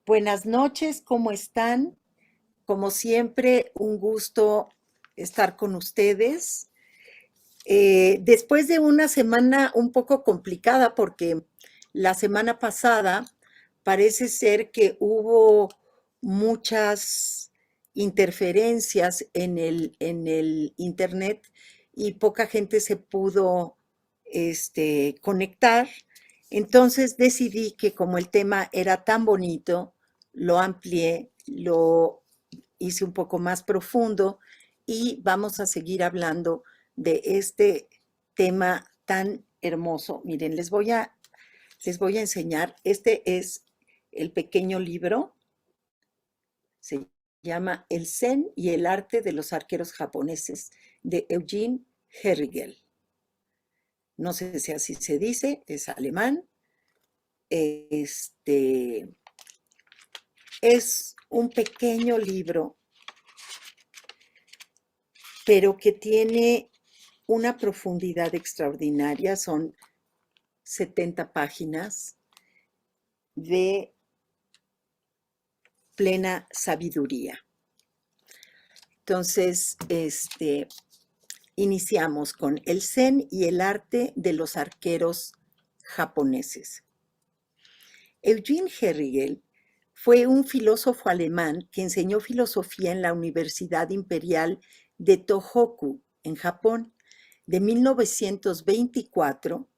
Buenas noches, ¿cómo están? Como siempre, un gusto estar con ustedes. Después de una semana un poco complicada, porque la semana pasada parece ser que hubo muchas interferencias en el internet y poca gente se pudo conectar. Entonces decidí que como el tema era tan bonito, lo amplié, lo hice un poco más profundo y vamos a seguir hablando de este tema tan hermoso. Miren, les voy a enseñar. Este es el pequeño libro. Se llama El Zen y el arte de los arqueros japoneses, de Eugene Herrigel. No sé si así se dice, es alemán. Este es un pequeño libro, pero que tiene una profundidad extraordinaria. Son 70 páginas de plena sabiduría. Entonces, iniciamos con el Zen y el arte de los arqueros japoneses. Eugene Herrigel fue un filósofo alemán que enseñó filosofía en la Universidad Imperial de Tohoku, en Japón, de 1924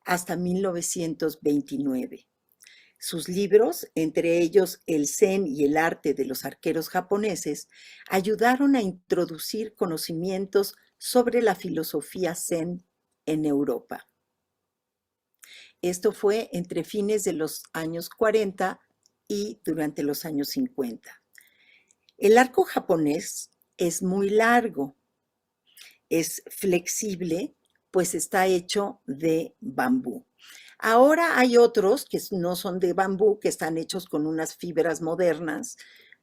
hasta 1929. Sus libros, entre ellos El Zen y el arte de los arqueros japoneses, ayudaron a introducir conocimientos sobre la filosofía Zen en Europa. Esto fue entre fines de los años 40 y durante los años 50. El arco japonés es muy largo, es flexible, pues está hecho de bambú. Ahora hay otros que no son de bambú, que están hechos con unas fibras modernas,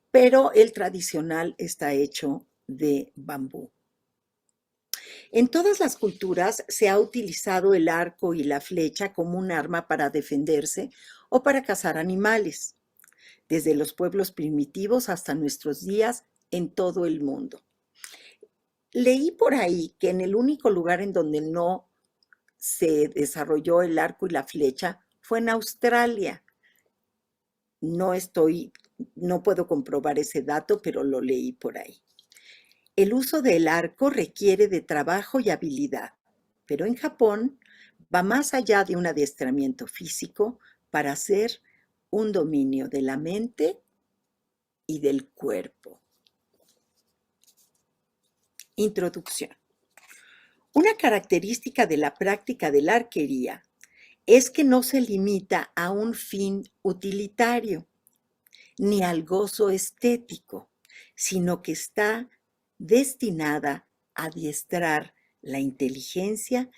pero el tradicional está hecho de bambú. En todas las culturas se ha utilizado el arco y la flecha como un arma para defenderse o para cazar animales, desde los pueblos primitivos hasta nuestros días en todo el mundo. Leí por ahí que en el único lugar en donde no se desarrolló el arco y la flecha fue en Australia. No no puedo comprobar ese dato, pero lo leí por ahí. El uso del arco requiere de trabajo y habilidad, pero en Japón va más allá de un adiestramiento físico para hacer un dominio de la mente y del cuerpo. Introducción. Una característica de la práctica de la arquería es que no se limita a un fin utilitario ni al gozo estético, sino que está destinada a adiestrar la inteligencia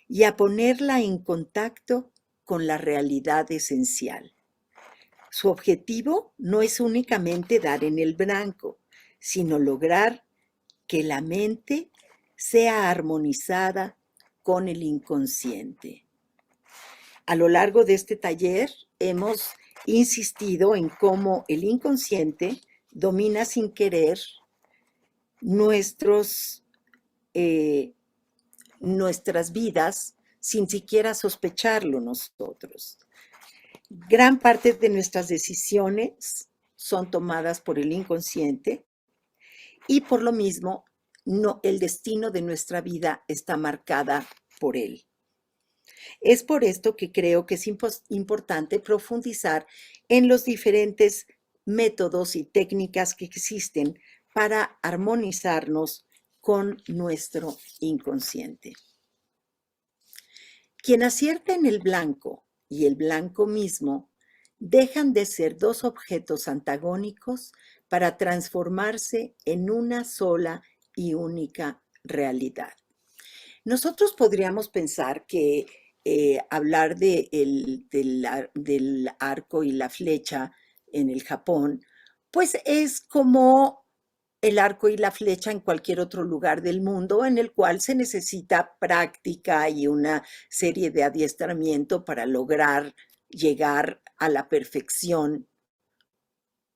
y a ponerla en contacto con la realidad esencial. Su objetivo no es únicamente dar en el blanco, sino lograr que la mente sea armonizada con el inconsciente. A lo largo de este taller hemos insistido en cómo el inconsciente domina sin querer nuestras vidas sin siquiera sospecharlo nosotros. Gran parte de nuestras decisiones son tomadas por el inconsciente y por lo mismo el destino de nuestra vida está marcada por él. Es por esto que creo que es importante profundizar en los diferentes métodos y técnicas que existen para armonizarnos con nuestro inconsciente. Quien acierta en el blanco y el blanco mismo dejan de ser dos objetos antagónicos para transformarse en una sola y única realidad. Nosotros podríamos pensar que hablar del arco y la flecha en el Japón, pues es como el arco y la flecha en cualquier otro lugar del mundo en el cual se necesita práctica y una serie de adiestramiento para lograr llegar a la perfección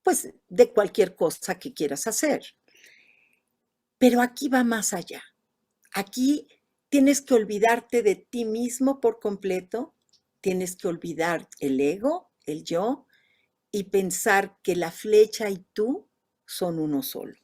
pues, de cualquier cosa que quieras hacer. Pero aquí va más allá. Aquí tienes que olvidarte de ti mismo por completo, tienes que olvidar el ego, el yo, y pensar que la flecha y tú son uno solo.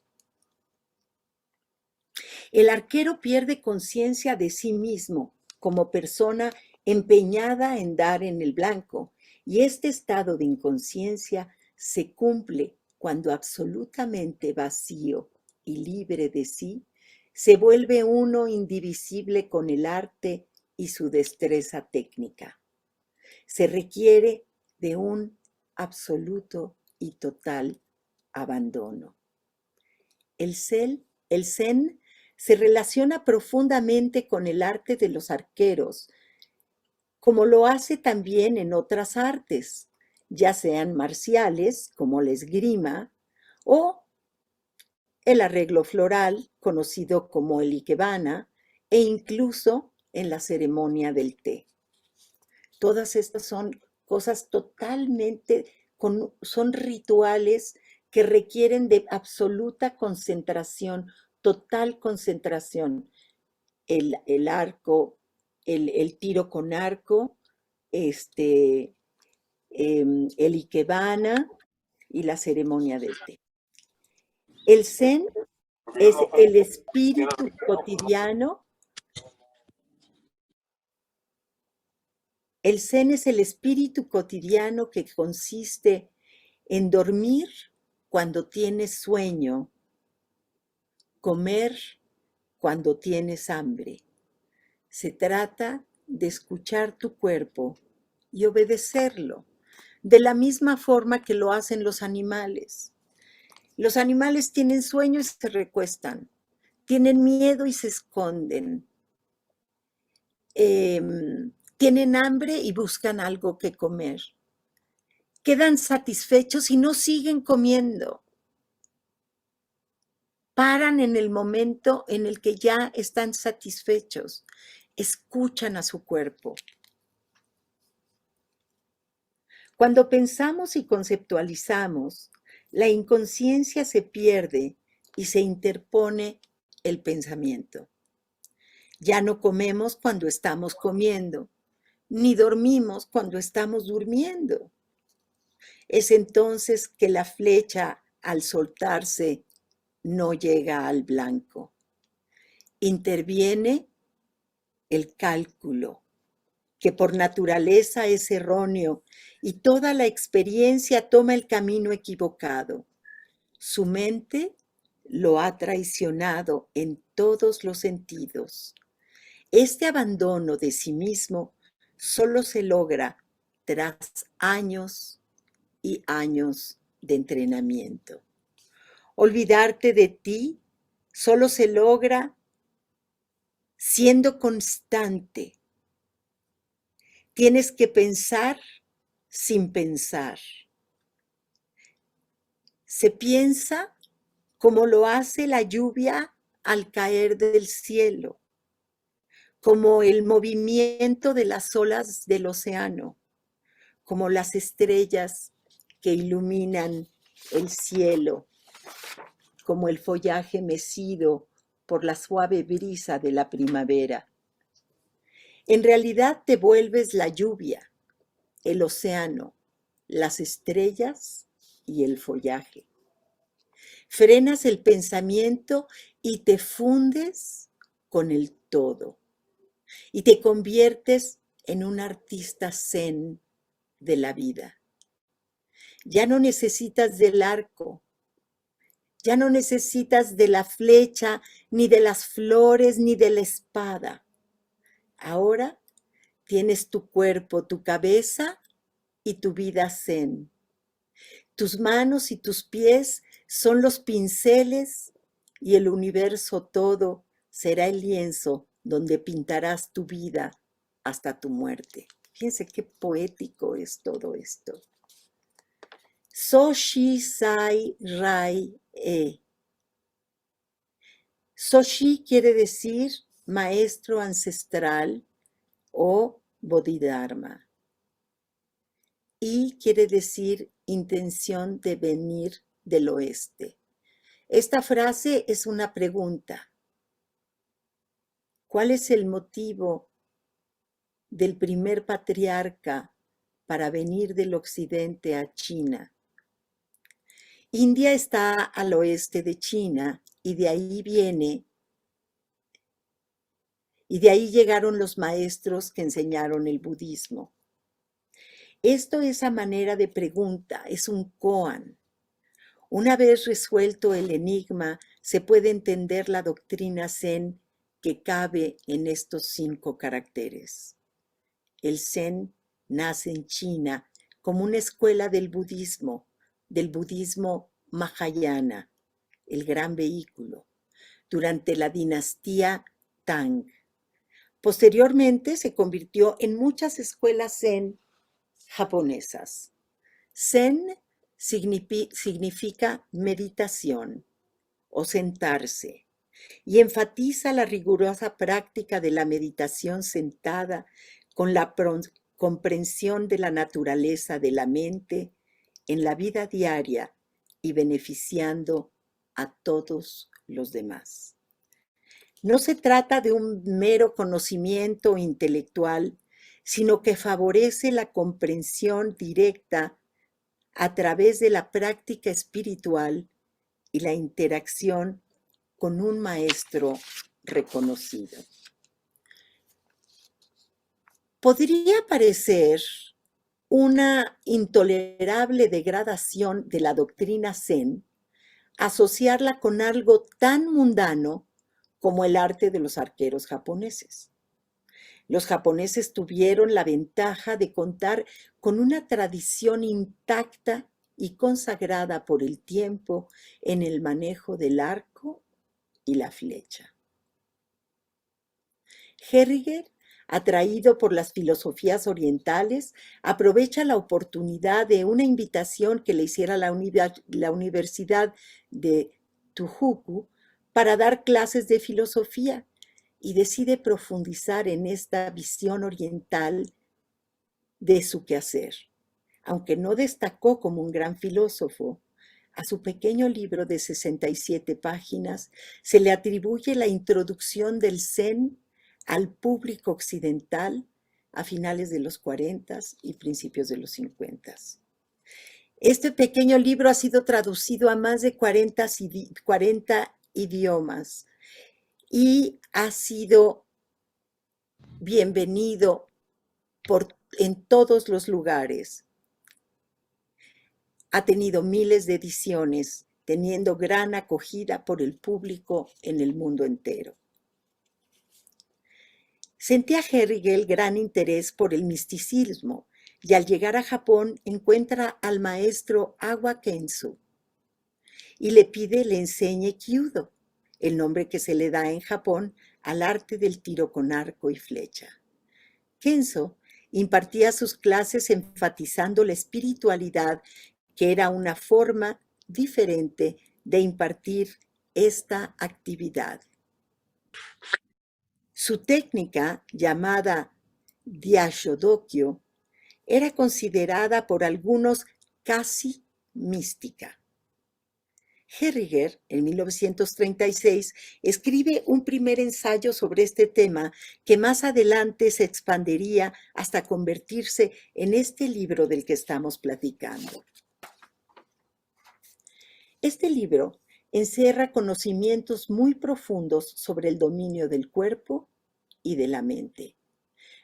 El arquero pierde conciencia de sí mismo como persona empeñada en dar en el blanco, y este estado de inconsciencia se cumple cuando absolutamente vacío y libre de sí, se vuelve uno indivisible con el arte y su destreza técnica. Se requiere de un absoluto y total abandono. El zen se relaciona profundamente con el arte de los arqueros, como lo hace también en otras artes, ya sean marciales, como la esgrima, o el arreglo floral, conocido como el ikebana, e incluso en la ceremonia del té. Todas estas son cosas totalmente, son rituales que requieren de absoluta concentración, total concentración. El arco, el tiro con arco, el ikebana y la ceremonia del té. El zen es el espíritu cotidiano. El zen es el espíritu cotidiano que consiste en dormir cuando tienes sueño, comer cuando tienes hambre. Se trata de escuchar tu cuerpo y obedecerlo, de la misma forma que lo hacen los animales. Los animales tienen sueño y se recuestan, tienen miedo y se esconden, tienen hambre y buscan algo que comer. Quedan satisfechos y no siguen comiendo. Paran en el momento en el que ya están satisfechos. Escuchan a su cuerpo. Cuando pensamos y conceptualizamos, la inconsciencia se pierde y se interpone el pensamiento. Ya no comemos cuando estamos comiendo, ni dormimos cuando estamos durmiendo. Es entonces que la flecha, al soltarse, no llega al blanco. Interviene el cálculo, que por naturaleza es erróneo, y toda la experiencia toma el camino equivocado. Su mente lo ha traicionado en todos los sentidos. Este abandono de sí mismo solo se logra tras años y años de entrenamiento. Olvidarte de ti solo se logra siendo constante. Tienes que pensar sin pensar. Se piensa como lo hace la lluvia al caer del cielo, como el movimiento de las olas del océano, como las estrellas que iluminan el cielo, como el follaje mecido por la suave brisa de la primavera. En realidad te vuelves la lluvia, el océano, las estrellas y el follaje. Frenas el pensamiento y te fundes con el todo. Y te conviertes en un artista zen de la vida. Ya no necesitas del arco, ya no necesitas de la flecha, ni de las flores, ni de la espada. Ahora tienes tu cuerpo, tu cabeza y tu vida zen. Tus manos y tus pies son los pinceles y el universo todo será el lienzo donde pintarás tu vida hasta tu muerte. Fíjense qué poético es todo esto. Soshi Sai Rai E. Soshi quiere decir maestro ancestral o Bodhidharma. y quiere decir intención de venir del oeste. Esta frase es una pregunta. ¿Cuál es el motivo del primer patriarca para venir del occidente a China? India está al oeste de China y de ahí llegaron los maestros que enseñaron el budismo. Esto es a manera de pregunta, es un koan. Una vez resuelto el enigma, se puede entender la doctrina Zen que cabe en estos 5 caracteres. El Zen nace en China como una escuela del budismo Mahayana, el gran vehículo, durante la dinastía Tang. Posteriormente se convirtió en muchas escuelas Zen japonesas. Zen significa meditación o sentarse y enfatiza la rigurosa práctica de la meditación sentada con la comprensión de la naturaleza de la mente en la vida diaria y beneficiando a todos los demás. No se trata de un mero conocimiento intelectual, sino que favorece la comprensión directa a través de la práctica espiritual y la interacción con un maestro reconocido. Podría parecer una intolerable degradación de la doctrina Zen asociarla con algo tan mundano como el arte de los arqueros japoneses. Los japoneses tuvieron la ventaja de contar con una tradición intacta y consagrada por el tiempo en el manejo del arco y la flecha. Herriger, atraído por las filosofías orientales, aprovecha la oportunidad de una invitación que le hiciera la Universidad de Tohoku para dar clases de filosofía y decide profundizar en esta visión oriental de su quehacer. Aunque no destacó como un gran filósofo, a su pequeño libro de 67 páginas se le atribuye la introducción del Zen al público occidental a finales de los 40 y principios de los 50. Este pequeño libro ha sido traducido a más de 40 idiomas y ha sido bienvenido en todos los lugares. Ha tenido miles de ediciones, teniendo gran acogida por el público en el mundo entero. Sentía Herrigel gran interés por el misticismo y al llegar a Japón encuentra al maestro Awa Kensho y le pide le enseñe Kyudo, el nombre que se le da en Japón al arte del tiro con arco y flecha. Kensho impartía sus clases enfatizando la espiritualidad, que era una forma diferente de impartir esta actividad. Su técnica, llamada Diashodokyo, era considerada por algunos casi mística. Herriger, en 1936, escribe un primer ensayo sobre este tema que más adelante se expandería hasta convertirse en este libro del que estamos platicando. Este libro encierra conocimientos muy profundos sobre el dominio del cuerpo y de la mente.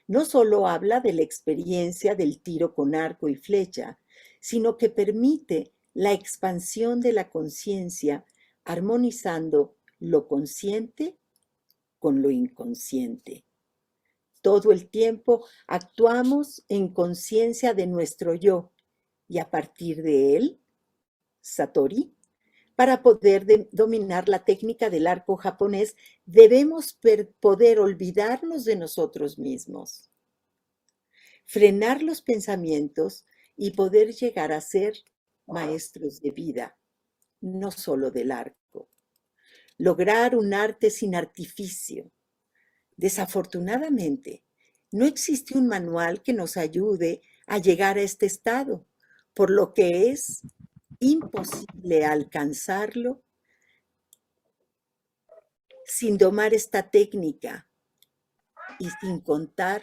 No solo habla de la experiencia del tiro con arco y flecha, sino que permite la expansión de la conciencia, armonizando lo consciente con lo inconsciente. Todo el tiempo actuamos en conciencia de nuestro yo y a partir de él, Satori, para poder dominar la técnica del arco japonés, debemos poder olvidarnos de nosotros mismos, frenar los pensamientos y poder llegar a ser maestros de vida, no solo del arco. Lograr un arte sin artificio. Desafortunadamente, no existe un manual que nos ayude a llegar a este estado, por lo que es imposible alcanzarlo sin domar esta técnica y sin contar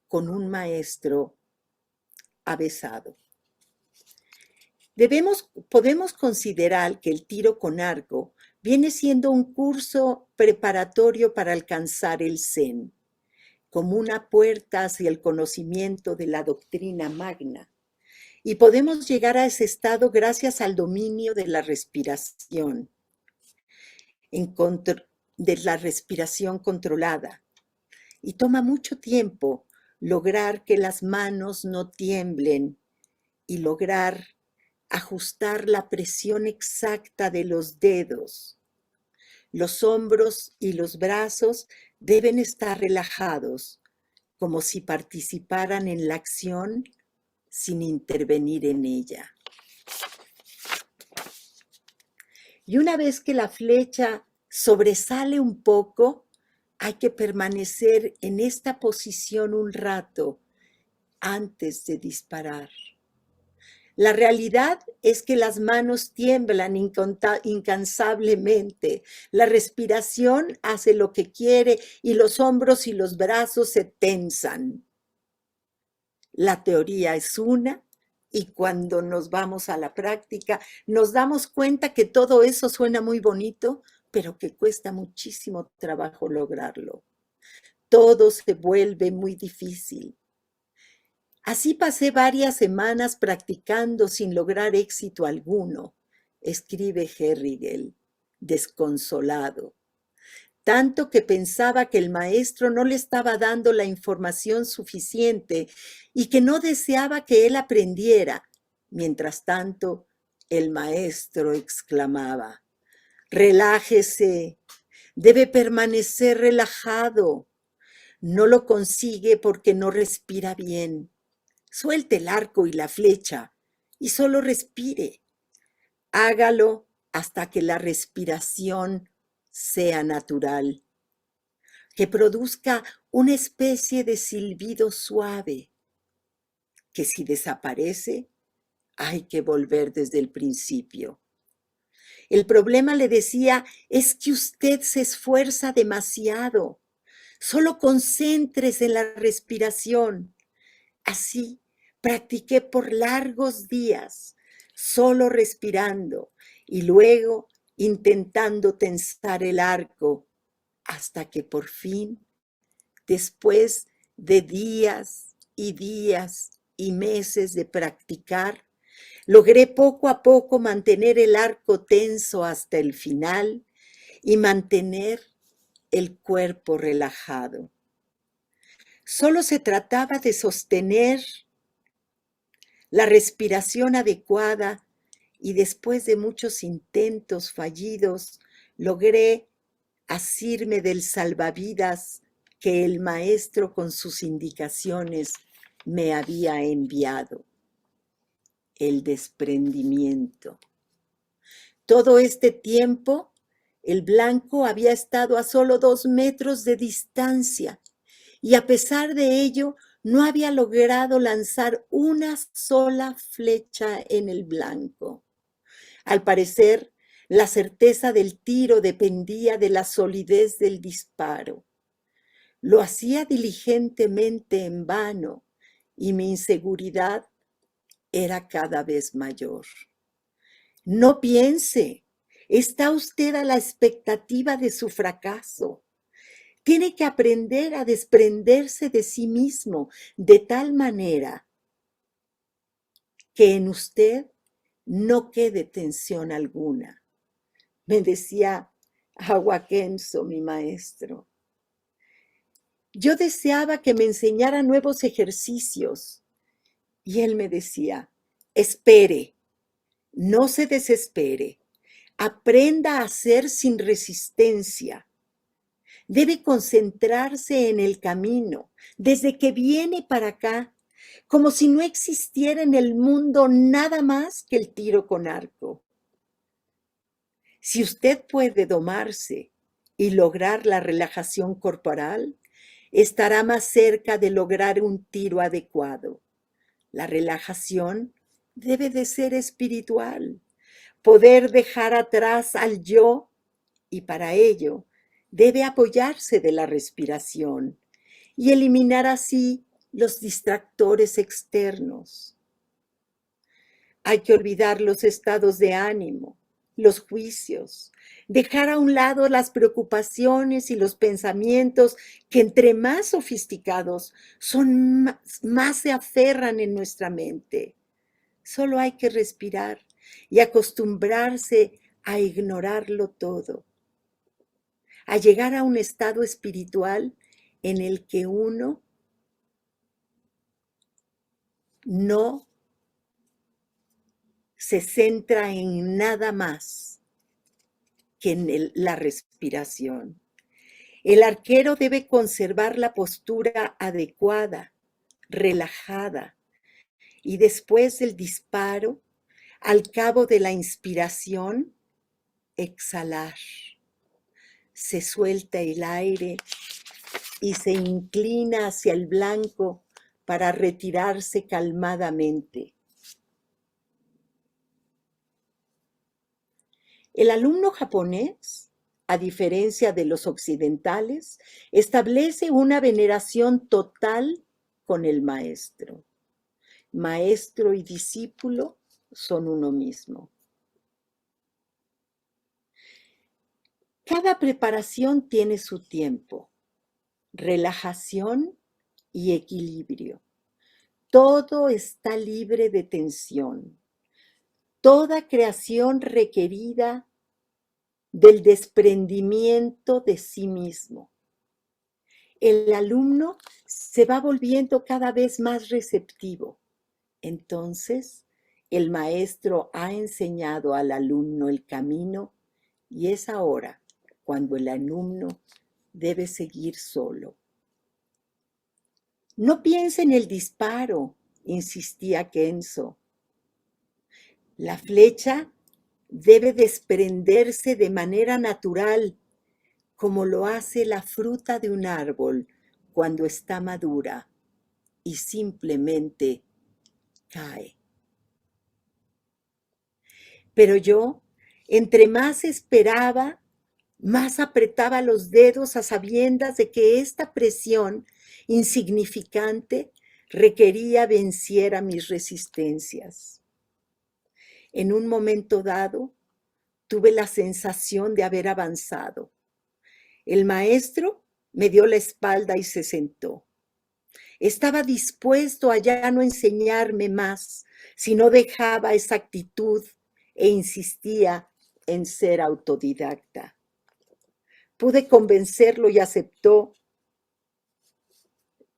con un maestro avesado. Podemos considerar que el tiro con arco viene siendo un curso preparatorio para alcanzar el Zen, como una puerta hacia el conocimiento de la doctrina magna. Y podemos llegar a ese estado gracias al dominio de la respiración, de la respiración controlada. Y toma mucho tiempo lograr que las manos no tiemblen y lograr ajustar la presión exacta de los dedos. Los hombros y los brazos deben estar relajados, como si participaran en la acción sin intervenir en ella. Y una vez que la flecha sobresale un poco, hay que permanecer en esta posición un rato antes de disparar. La realidad es que las manos tiemblan incansablemente, la respiración hace lo que quiere y los hombros y los brazos se tensan. La teoría es una y cuando nos vamos a la práctica nos damos cuenta que todo eso suena muy bonito, pero que cuesta muchísimo trabajo lograrlo. Todo se vuelve muy difícil. Así pasé varias semanas practicando sin lograr éxito alguno, escribe Herrigel, desconsolado. Tanto que pensaba que el maestro no le estaba dando la información suficiente y que no deseaba que él aprendiera. Mientras tanto, el maestro exclamaba: «Relájese, debe permanecer relajado. No lo consigue porque no respira bien. Suelte el arco y la flecha y solo respire. Hágalo hasta que la respiración sea natural, que produzca una especie de silbido suave, que si desaparece, hay que volver desde el principio. El problema, le decía, es que usted se esfuerza demasiado. Solo concéntrese en la respiración». Así practiqué por largos días, solo respirando y luego intentando tensar el arco, hasta que por fin, después de días y meses de practicar, logré poco a poco mantener el arco tenso hasta el final y mantener el cuerpo relajado. Solo se trataba de sostener la respiración adecuada y después de muchos intentos fallidos, logré asirme del salvavidas que el maestro con sus indicaciones me había enviado: el desprendimiento. Todo este tiempo, el blanco había estado a solo 2 metros de distancia y a pesar de ello, no había logrado lanzar una sola flecha en el blanco. Al parecer, la certeza del tiro dependía de la solidez del disparo. Lo hacía diligentemente en vano y mi inseguridad era cada vez mayor. No piense, está usted a la expectativa de su fracaso. Tiene que aprender a desprenderse de sí mismo de tal manera que en usted no quede tensión alguna. Me decía Agua Kenso, mi maestro. Yo deseaba que me enseñara nuevos ejercicios y él me decía: espere, no se desespere, aprenda a hacer sin resistencia. Debe concentrarse en el camino, desde que viene para acá, como si no existiera en el mundo nada más que el tiro con arco. Si usted puede domarse y lograr la relajación corporal, estará más cerca de lograr un tiro adecuado. La relajación debe de ser espiritual, poder dejar atrás al yo y para ello debe apoyarse de la respiración y eliminar así los distractores externos. Hay que olvidar los estados de ánimo, los juicios, dejar a un lado las preocupaciones y los pensamientos que entre más sofisticados son más se aferran en nuestra mente. Solo hay que respirar y acostumbrarse a ignorarlo todo, a llegar a un estado espiritual en el que uno no se centra en nada más que en la respiración. El arquero debe conservar la postura adecuada, relajada, y después del disparo, al cabo de la inspiración, exhalar. Se suelta el aire y se inclina hacia el blanco para retirarse calmadamente. El alumno japonés, a diferencia de los occidentales, establece una veneración total con el maestro. Maestro y discípulo son uno mismo. Cada preparación tiene su tiempo, relajación y equilibrio. Todo está libre de tensión. Toda creación requerida del desprendimiento de sí mismo. El alumno se va volviendo cada vez más receptivo. Entonces, el maestro ha enseñado al alumno el camino y es ahora cuando el alumno debe seguir solo. No piense en el disparo, insistía Kenzo. La flecha debe desprenderse de manera natural, como lo hace la fruta de un árbol cuando está madura y simplemente cae. Pero yo, entre más esperaba, más apretaba los dedos a sabiendas de que esta presión insignificante requería venciera mis resistencias. En un momento dado, tuve la sensación de haber avanzado. El maestro me dio la espalda y se sentó. Estaba dispuesto a ya no enseñarme más si no dejaba esa actitud e insistía en ser autodidacta. Pude convencerlo y aceptó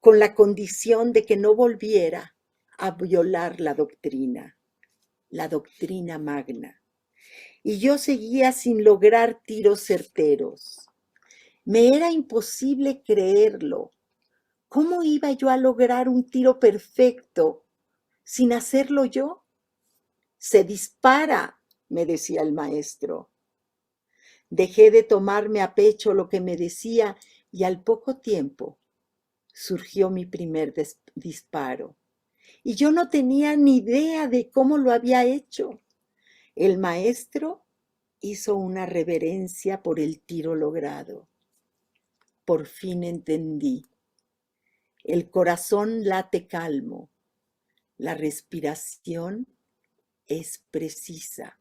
con la condición de que no volviera a violar la doctrina magna. Y yo seguía sin lograr tiros certeros. Me era imposible creerlo. ¿Cómo iba yo a lograr un tiro perfecto sin hacerlo yo? Se dispara, me decía el maestro. Dejé de tomarme a pecho lo que me decía y al poco tiempo surgió mi primer disparo. Y yo no tenía ni idea de cómo lo había hecho. El maestro hizo una reverencia por el tiro logrado. Por fin entendí. El corazón late calmo. La respiración es precisa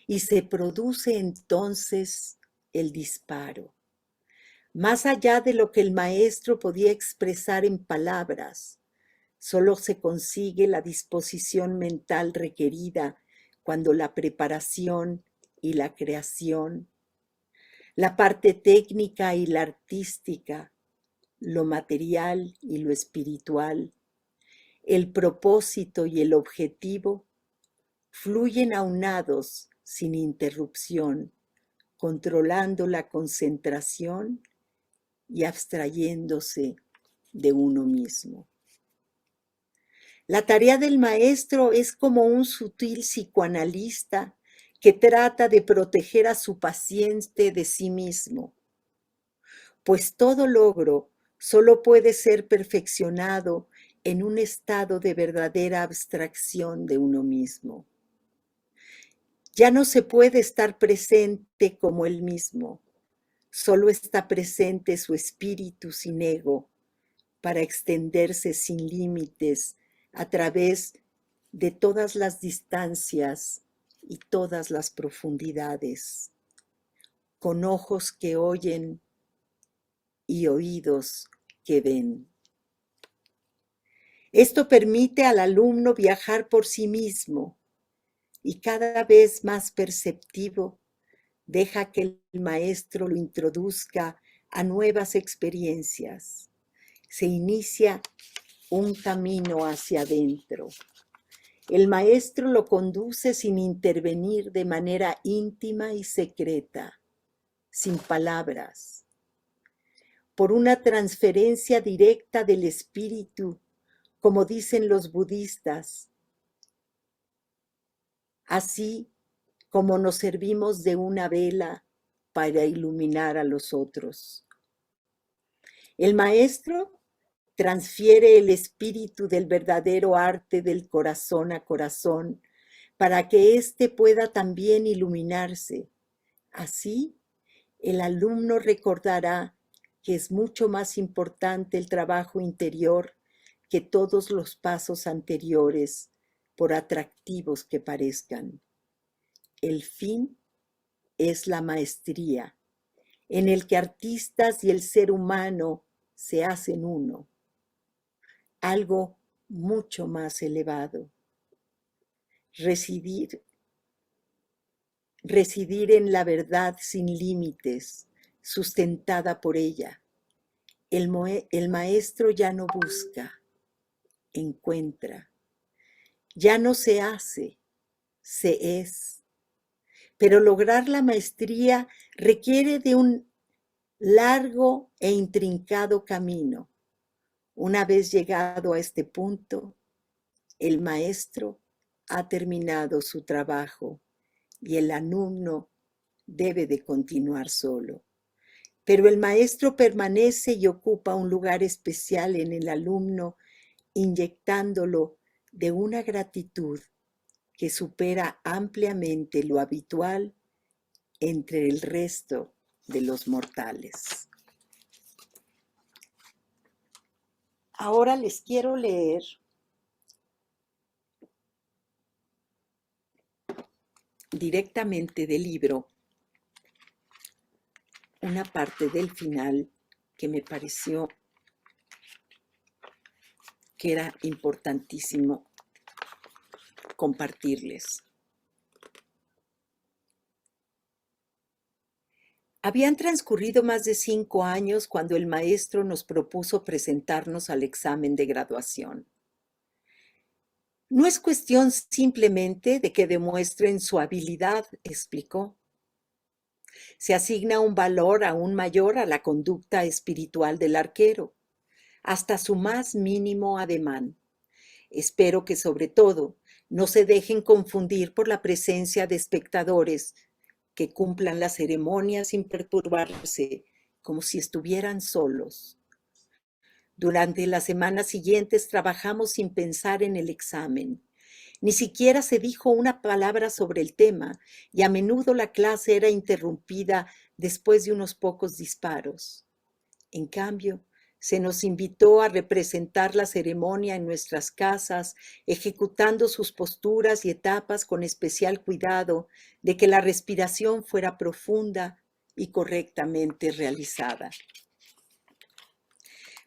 y se produce entonces el disparo. Más allá de lo que el maestro podía expresar en palabras, solo se consigue la disposición mental requerida cuando la preparación y la creación, la parte técnica y la artística, lo material y lo espiritual, el propósito y el objetivo fluyen aunados sin interrupción, controlando la concentración y abstrayéndose de uno mismo. La tarea del maestro es como un sutil psicoanalista que trata de proteger a su paciente de sí mismo, pues todo logro solo puede ser perfeccionado en un estado de verdadera abstracción de uno mismo. Ya no se puede estar presente como él mismo, solo está presente su espíritu sin ego para extenderse sin límites a través de todas las distancias y todas las profundidades, con ojos que oyen y oídos que ven. Esto permite al alumno viajar por sí mismo y cada vez más perceptivo, deja que el maestro lo introduzca a nuevas experiencias. Se inicia un camino hacia adentro. El maestro lo conduce sin intervenir de manera íntima y secreta, sin palabras, por una transferencia directa del espíritu, como dicen los budistas, así como nos servimos de una vela para iluminar a los otros. El maestro transfiere el espíritu del verdadero arte del corazón a corazón para que éste pueda también iluminarse. Así, el alumno recordará que es mucho más importante el trabajo interior que todos los pasos anteriores, por atractivos que parezcan. El fin es la maestría, en el que artistas y el ser humano se hacen uno, algo mucho más elevado. Residir en la verdad sin límites, sustentada por ella. El maestro ya no busca, encuentra. Ya no se hace, se es. Pero lograr la maestría requiere de un largo e intrincado camino. Una vez llegado a este punto, el maestro ha terminado su trabajo y el alumno debe de continuar solo. Pero el maestro permanece y ocupa un lugar especial en el alumno, inyectándolo de una gratitud que supera ampliamente lo habitual entre el resto de los mortales. Ahora les quiero leer directamente del libro una parte del final que me pareció que era importantísimo compartirles. Habían transcurrido más de 5 años cuando el maestro nos propuso presentarnos al examen de graduación. No es cuestión simplemente de que demuestren su habilidad, explicó. Se asigna un valor aún mayor a la conducta espiritual del arquero, hasta su más mínimo ademán. Espero que sobre todo no se dejen confundir por la presencia de espectadores que cumplan la ceremonia sin perturbarse, como si estuvieran solos. Durante las semanas siguientes trabajamos sin pensar en el examen. Ni siquiera se dijo una palabra sobre el tema y a menudo la clase era interrumpida después de unos pocos disparos. En cambio, se nos invitó a representar la ceremonia en nuestras casas, ejecutando sus posturas y etapas con especial cuidado de que la respiración fuera profunda y correctamente realizada.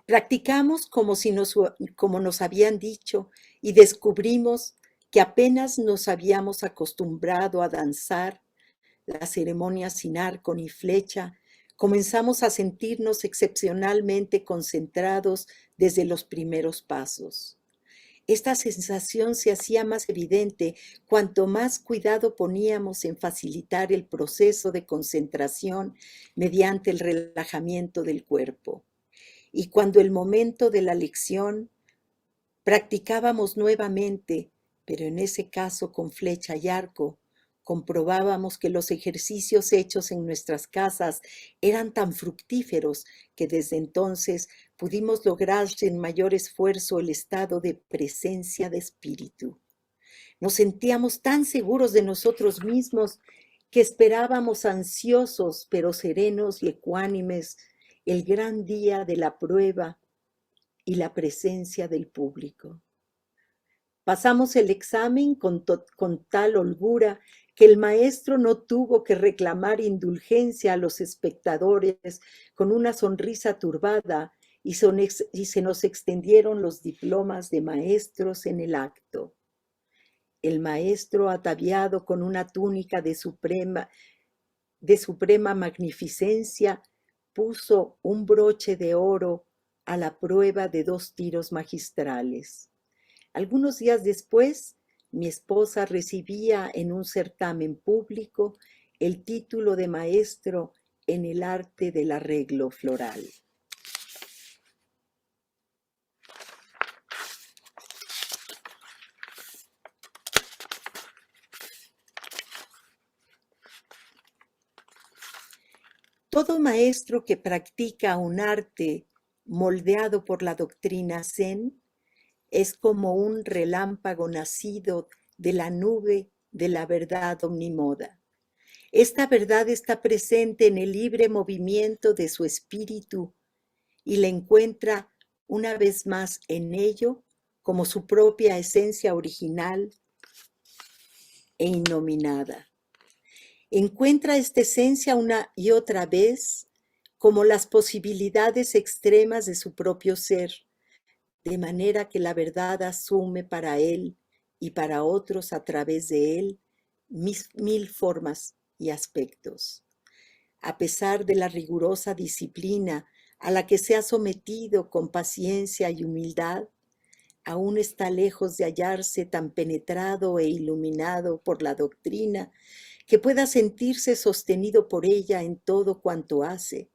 Practicamos como nos habían dicho y descubrimos que apenas nos habíamos acostumbrado a danzar la ceremonia sin arco ni flecha, comenzamos a sentirnos excepcionalmente concentrados desde los primeros pasos. Esta sensación se hacía más evidente cuanto más cuidado poníamos en facilitar el proceso de concentración mediante el relajamiento del cuerpo. Y cuando el momento de la lección practicábamos nuevamente, pero en ese caso con flecha y arco, comprobábamos que los ejercicios hechos en nuestras casas eran tan fructíferos que desde entonces pudimos lograr sin mayor esfuerzo el estado de presencia de espíritu. Nos sentíamos tan seguros de nosotros mismos que esperábamos ansiosos pero serenos y ecuánimes el gran día de la prueba y la presencia del público. Pasamos el examen con tal holgura que el maestro no tuvo que reclamar indulgencia a los espectadores con una sonrisa turbada y se nos extendieron los diplomas de maestros en el acto. El maestro, ataviado con una túnica de suprema magnificencia, puso un broche de oro a la prueba de 2 tiros magistrales. Algunos días después, mi esposa recibía en un certamen público el título de maestro en el arte del arreglo floral. Todo maestro que practica un arte moldeado por la doctrina Zen es como un relámpago nacido de la nube de la verdad omnimoda. Esta verdad está presente en el libre movimiento de su espíritu y la encuentra una vez más en ello como su propia esencia original e innominada. Encuentra esta esencia una y otra vez como las posibilidades extremas de su propio ser, de manera que la verdad asume para él y para otros a través de él mil formas y aspectos. A pesar de la rigurosa disciplina a la que se ha sometido con paciencia y humildad, aún está lejos de hallarse tan penetrado e iluminado por la doctrina que pueda sentirse sostenido por ella en todo cuanto hace,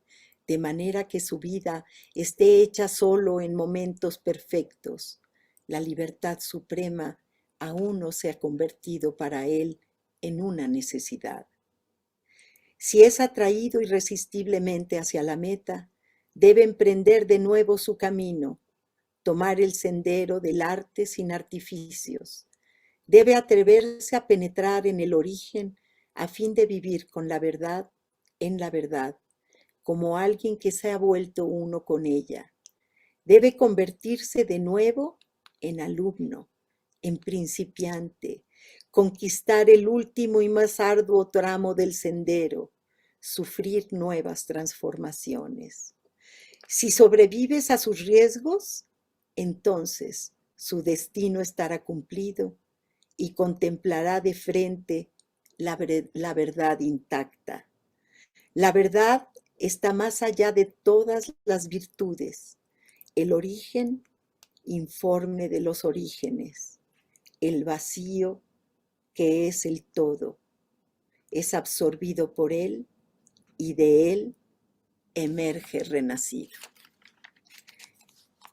de manera que su vida esté hecha solo en momentos perfectos. La libertad suprema aún no se ha convertido para él en una necesidad. Si es atraído irresistiblemente hacia la meta, debe emprender de nuevo su camino, tomar el sendero del arte sin artificios. Debe atreverse a penetrar en el origen a fin de vivir con la verdad en la verdad, como alguien que se ha vuelto uno con ella. Debe convertirse de nuevo en alumno, en principiante, conquistar el último y más arduo tramo del sendero, sufrir nuevas transformaciones. Si sobrevives a sus riesgos, entonces su destino estará cumplido y contemplará de frente la verdad intacta. La verdad está más allá de todas las virtudes. El origen informe de los orígenes. El vacío que es el todo. Es absorbido por él y de él emerge renacido.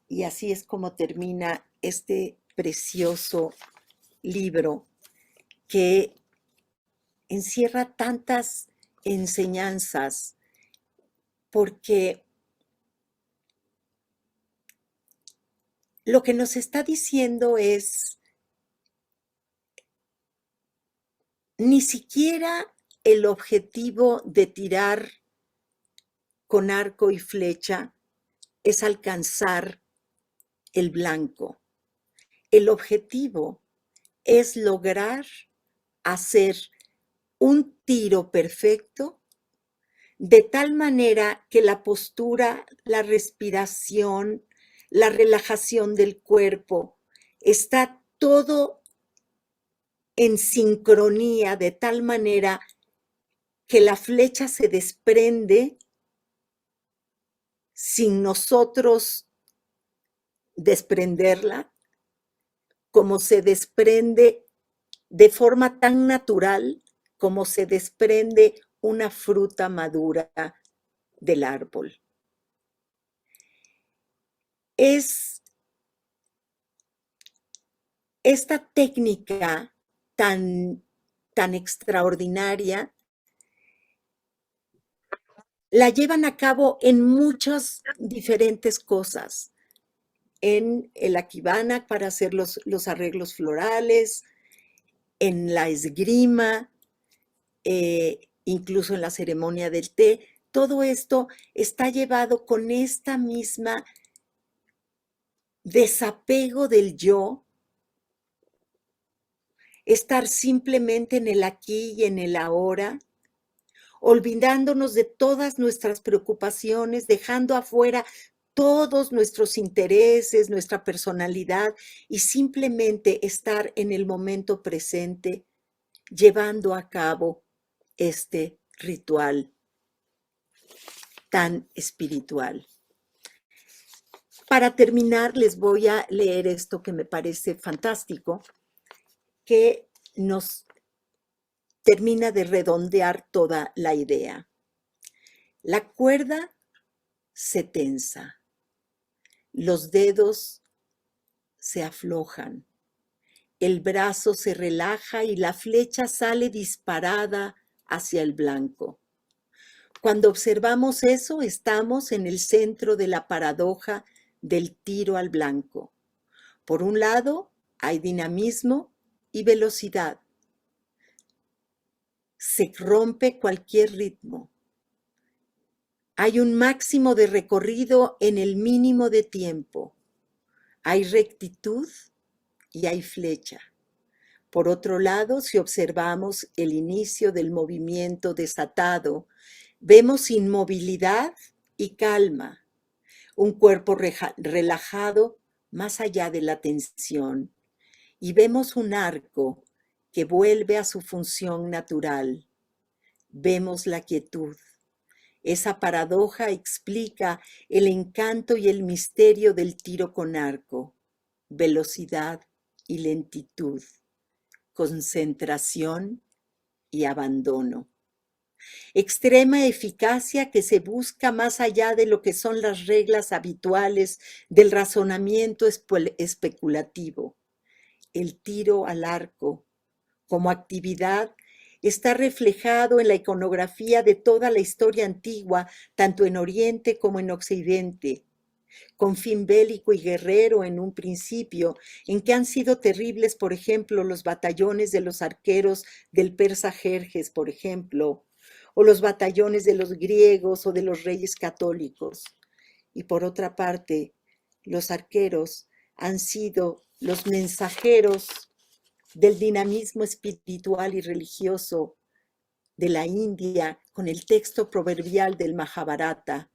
Y así es como termina este precioso libro que encierra tantas enseñanzas, porque lo que nos está diciendo es, ni siquiera el objetivo de tirar con arco y flecha es alcanzar el blanco. El objetivo es lograr hacer un tiro perfecto de tal manera que la postura, la respiración, la relajación del cuerpo, está todo en sincronía de tal manera que la flecha se desprende sin nosotros desprenderla, como se desprende de forma tan natural como se desprende una fruta madura del árbol. Es esta técnica tan tan extraordinaria, la llevan a cabo en muchas diferentes cosas. En el Akibana para hacer los arreglos florales, en la esgrima, incluso en la ceremonia del té. Todo esto está llevado con esta misma desapego del yo, estar simplemente en el aquí y en el ahora, olvidándonos de todas nuestras preocupaciones, dejando afuera todos nuestros intereses, nuestra personalidad y simplemente estar en el momento presente, llevando a cabo este ritual tan espiritual. Para terminar, les voy a leer esto que me parece fantástico, que nos termina de redondear toda la idea. La cuerda se tensa, los dedos se aflojan, el brazo se relaja y la flecha sale disparada hacia el blanco. Cuando observamos eso, estamos en el centro de la paradoja del tiro al blanco. Por un lado, hay dinamismo y velocidad. Se rompe cualquier ritmo. Hay un máximo de recorrido en el mínimo de tiempo. Hay rectitud y hay flecha. Por otro lado, si observamos el inicio del movimiento desatado, vemos inmovilidad y calma, un cuerpo relajado más allá de la tensión, y vemos un arco que vuelve a su función natural. Vemos la quietud. Esa paradoja explica el encanto y el misterio del tiro con arco, velocidad y lentitud, concentración y abandono. Extrema eficacia que se busca más allá de lo que son las reglas habituales del razonamiento especulativo. El tiro al arco, como actividad, está reflejado en la iconografía de toda la historia antigua, tanto en Oriente como en Occidente, con fin bélico y guerrero en un principio, en que han sido terribles, por ejemplo, los batallones de los arqueros del persa Jerjes, por ejemplo, o los batallones de los griegos o de los reyes católicos. Y por otra parte, los arqueros han sido los mensajeros del dinamismo espiritual y religioso de la India con el texto proverbial del Mahabharata,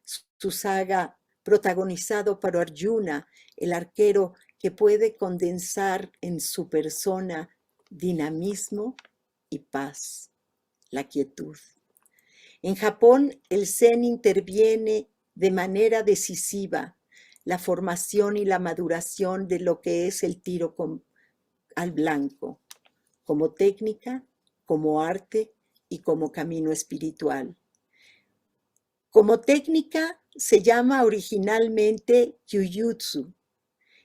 su saga protagonizado por Arjuna, el arquero que puede condensar en su persona dinamismo y paz, la quietud. En Japón, el Zen interviene de manera decisiva la formación y la maduración de lo que es el tiro al blanco, como técnica, como arte y como camino espiritual. Como técnica se llama originalmente Kyujutsu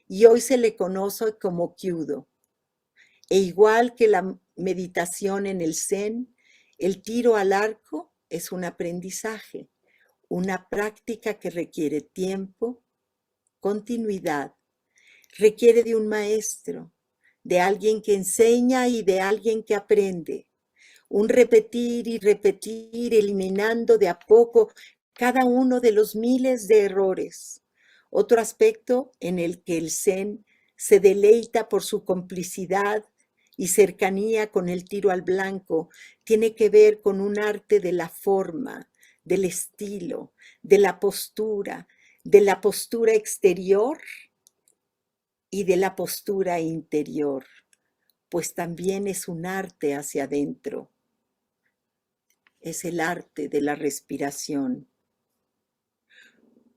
y hoy se le conoce como Kyudo. E igual que la meditación en el Zen, el tiro al arco es un aprendizaje, una práctica que requiere tiempo, continuidad, requiere de un maestro, de alguien que enseña y de alguien que aprende, un repetir y repetir, eliminando de a poco cada uno de los miles de errores. Otro aspecto en el que el Zen se deleita por su complicidad y cercanía con el tiro al blanco tiene que ver con un arte de la forma, del estilo, de la postura exterior y de la postura interior, pues también es un arte hacia adentro. Es el arte de la respiración.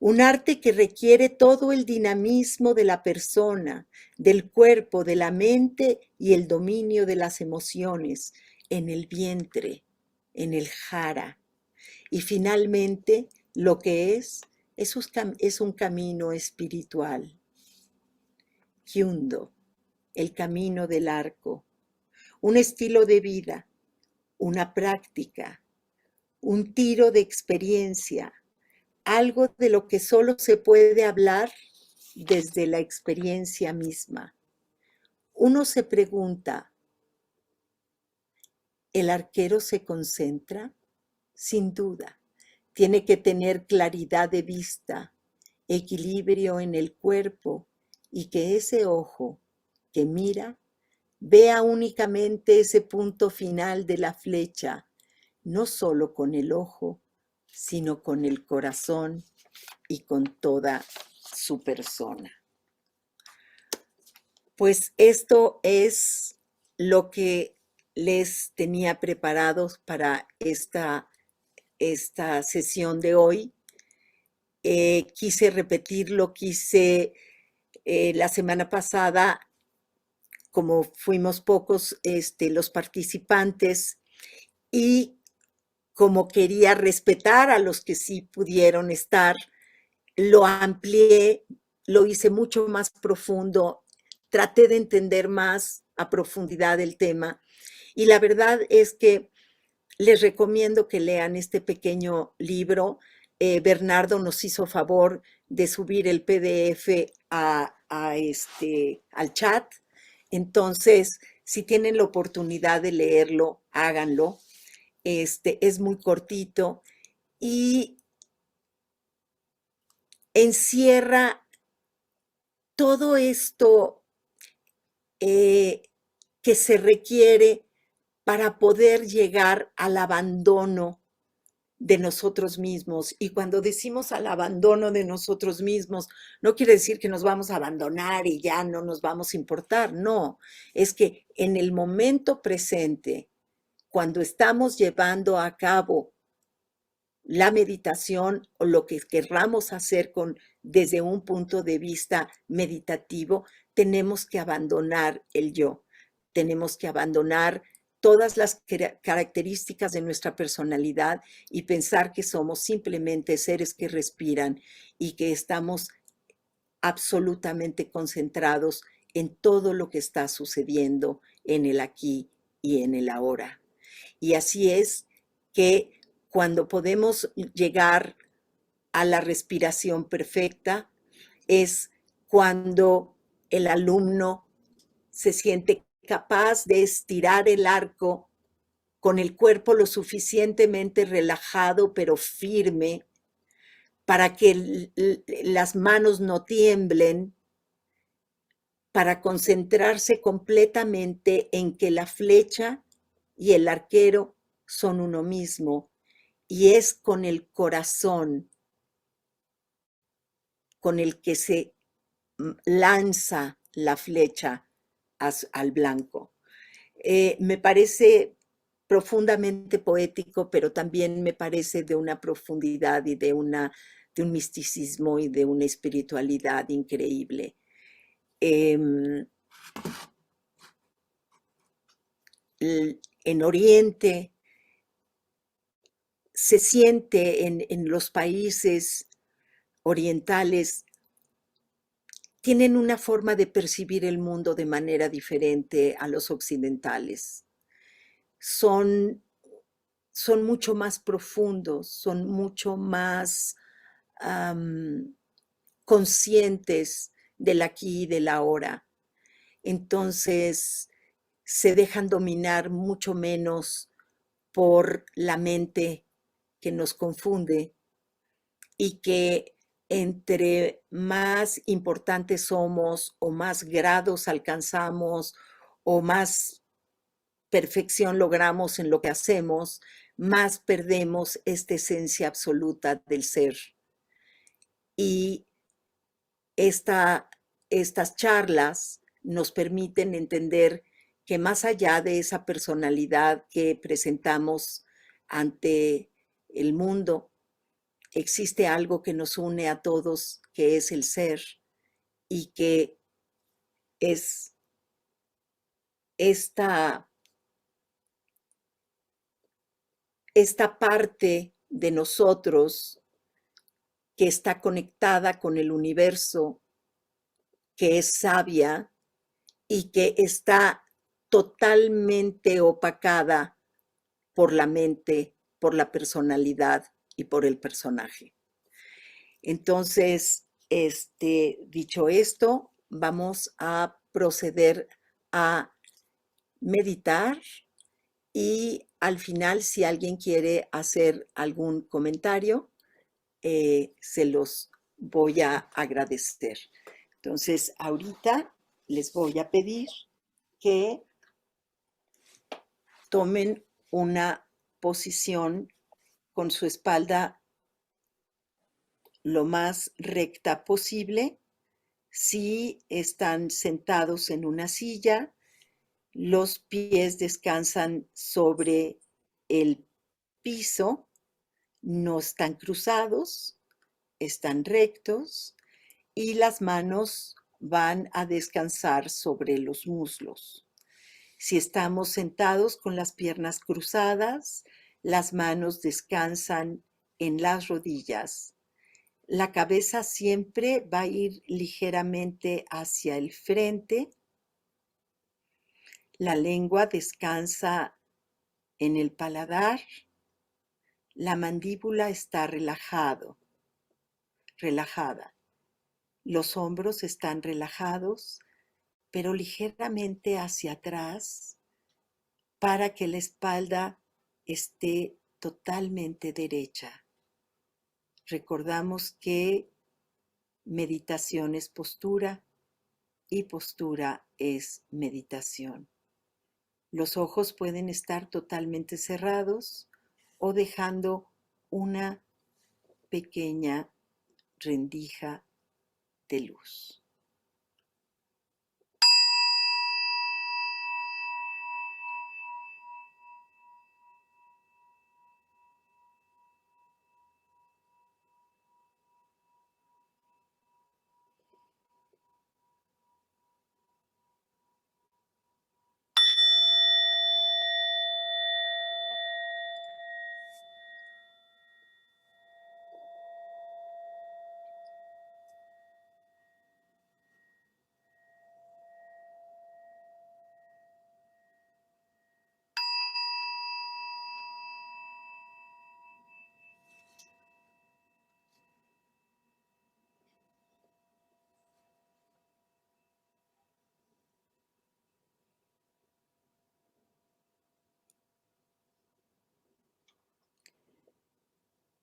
Un arte que requiere todo el dinamismo de la persona, del cuerpo, de la mente y el dominio de las emociones en el vientre, en el jara. Y finalmente, lo que es un camino espiritual. Hyundo, el camino del arco. un estilo de vida, una práctica, un tiro de experiencia, algo de lo que solo se puede hablar desde la experiencia misma. Uno se pregunta, ¿el arquero se concentra? Sin duda. Tiene que tener claridad de vista, equilibrio en el cuerpo y que ese ojo que mira vea únicamente ese punto final de la flecha, no solo con el ojo, sino con el corazón y con toda su persona. Pues esto es lo que les tenía preparados para esta sesión de hoy. Quise repetirlo, la semana pasada, como fuimos pocos los participantes y como quería respetar a los que sí pudieron estar, lo amplié, lo hice mucho más profundo, traté de entender más a profundidad el tema y la verdad es que les recomiendo que lean este pequeño libro. Bernardo nos hizo favor de subir el PDF al chat. Entonces, si tienen la oportunidad de leerlo, háganlo. Es muy cortito y encierra todo esto que se requiere para poder llegar al abandono de nosotros mismos. Y cuando decimos al abandono de nosotros mismos, no quiere decir que nos vamos a abandonar y ya no nos vamos a importar. No, es que en el momento presente, cuando estamos llevando a cabo la meditación o lo que querramos hacer desde un punto de vista meditativo, tenemos que abandonar el yo, tenemos que abandonar todas las características de nuestra personalidad y pensar que somos simplemente seres que respiran y que estamos absolutamente concentrados en todo lo que está sucediendo en el aquí y en el ahora. Y así es que cuando podemos llegar a la respiración perfecta es cuando el alumno se siente capaz de estirar el arco con el cuerpo lo suficientemente relajado pero firme para que las manos no tiemblen, para concentrarse completamente en que la flecha y el arquero son uno mismo, y es con el corazón con el que se lanza la flecha al blanco. Me parece profundamente poético, pero también me parece de una profundidad y de un misticismo y de una espiritualidad increíble. En Oriente se siente en los países orientales, tienen una forma de percibir el mundo de manera diferente a los occidentales. Son mucho más profundos, son mucho más conscientes del aquí y del ahora. Entonces, se dejan dominar mucho menos por la mente que nos confunde y que entre más importantes somos o más grados alcanzamos o más perfección logramos en lo que hacemos, más perdemos esta esencia absoluta del ser. Y estas charlas nos permiten entender que más allá de esa personalidad que presentamos ante el mundo, existe algo que nos une a todos, que es el ser, y que es esta parte de nosotros que está conectada con el universo, que es sabia y que está totalmente opacada por la mente, por la personalidad y por el personaje. Entonces, dicho esto, vamos a proceder a meditar y al final, si alguien quiere hacer algún comentario, se los voy a agradecer. Entonces, ahorita les voy a pedir que tomen una posición con su espalda lo más recta posible. Si están sentados en una silla, los pies descansan sobre el piso, no están cruzados, están rectos y las manos van a descansar sobre los muslos. Si estamos sentados con las piernas cruzadas, las manos descansan en las rodillas. La cabeza siempre va a ir ligeramente hacia el frente. La lengua descansa en el paladar. La mandíbula está relajada. Los hombros están relajados, pero ligeramente hacia atrás para que la espalda esté totalmente derecha. Recordamos que meditación es postura y postura es meditación. Los ojos pueden estar totalmente cerrados o dejando una pequeña rendija de luz.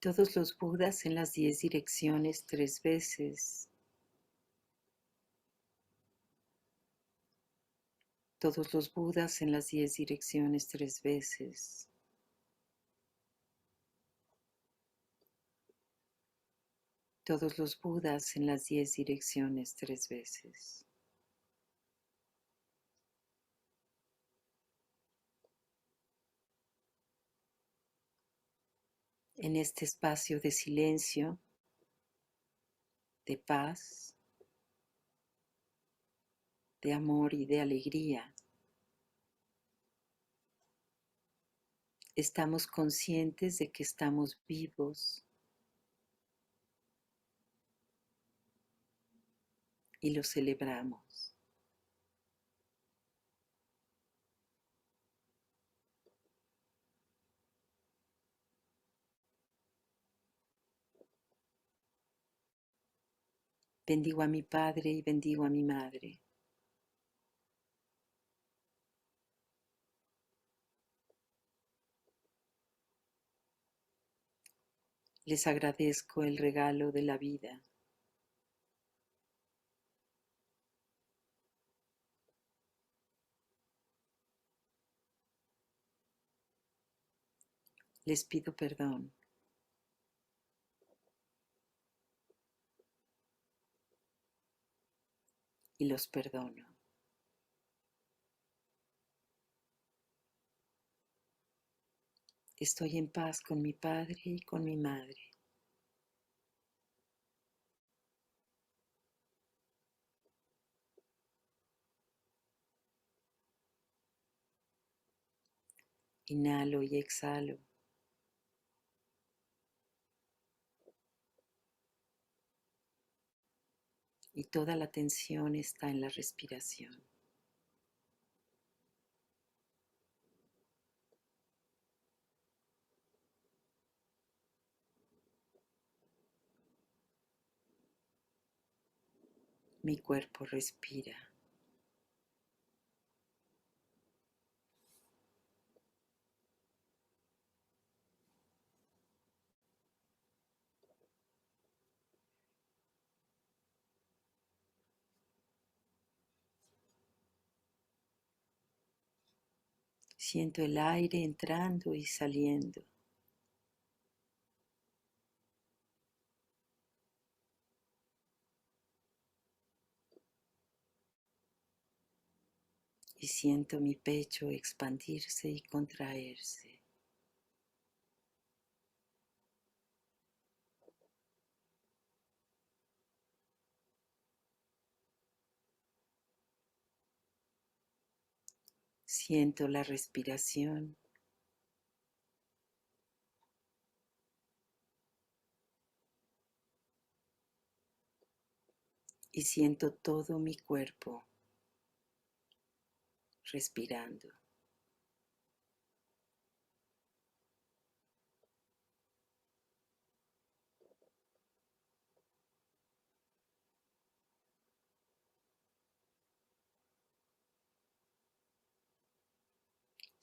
Todos los Budas en las 10 direcciones 3 veces. Todos los Budas en las 10 direcciones 3 veces. Todos los Budas en las 10 direcciones 3 veces. En este espacio de silencio, de paz, de amor y de alegría, estamos conscientes de que estamos vivos y lo celebramos. Bendigo a mi padre y bendigo a mi madre. Les agradezco el regalo de la vida. Les pido perdón. Y los perdono. Estoy en paz con mi padre y con mi madre. Inhalo y exhalo. Y toda la tensión está en la respiración. Mi cuerpo respira. Siento el aire entrando y saliendo. Y siento mi pecho expandirse y contraerse. Siento la respiración y siento todo mi cuerpo respirando.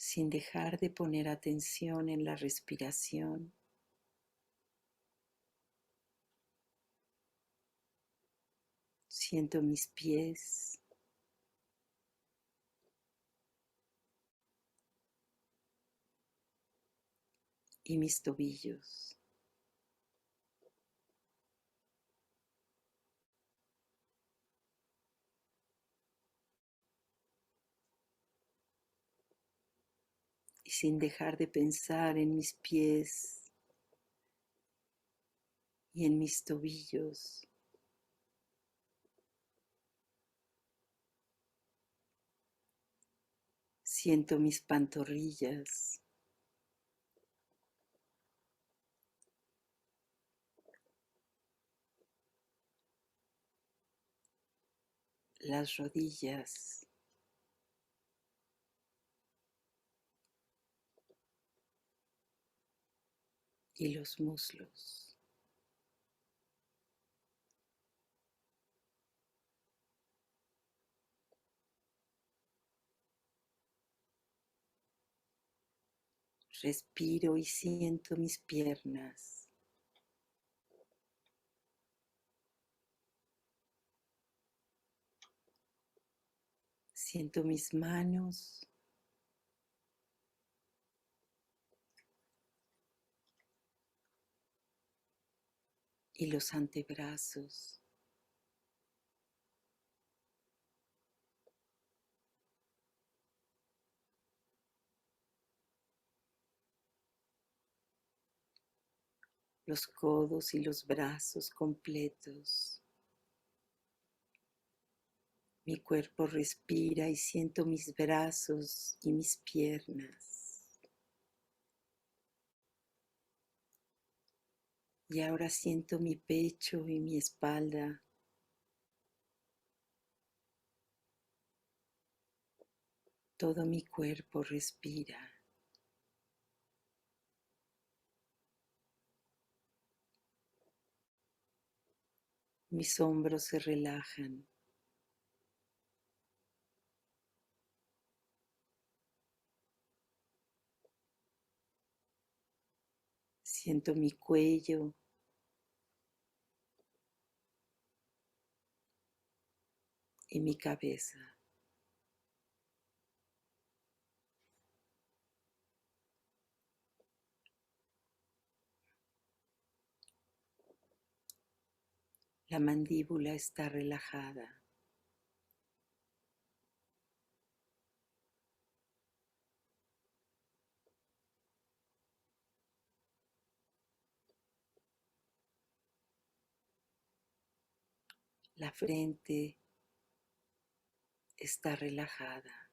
Sin dejar de poner atención en la respiración, siento mis pies y mis tobillos. Y sin dejar de pensar en mis pies y en mis tobillos, siento mis pantorrillas, las rodillas, y los muslos. Respiro y siento mis piernas. Siento mis manos y los antebrazos. Los codos y los brazos completos. Mi cuerpo respira y siento mis brazos y mis piernas. Y ahora siento mi pecho y mi espalda. Todo mi cuerpo respira. Mis hombros se relajan. Siento mi cuello y mi cabeza. La mandíbula está relajada. La frente está relajada.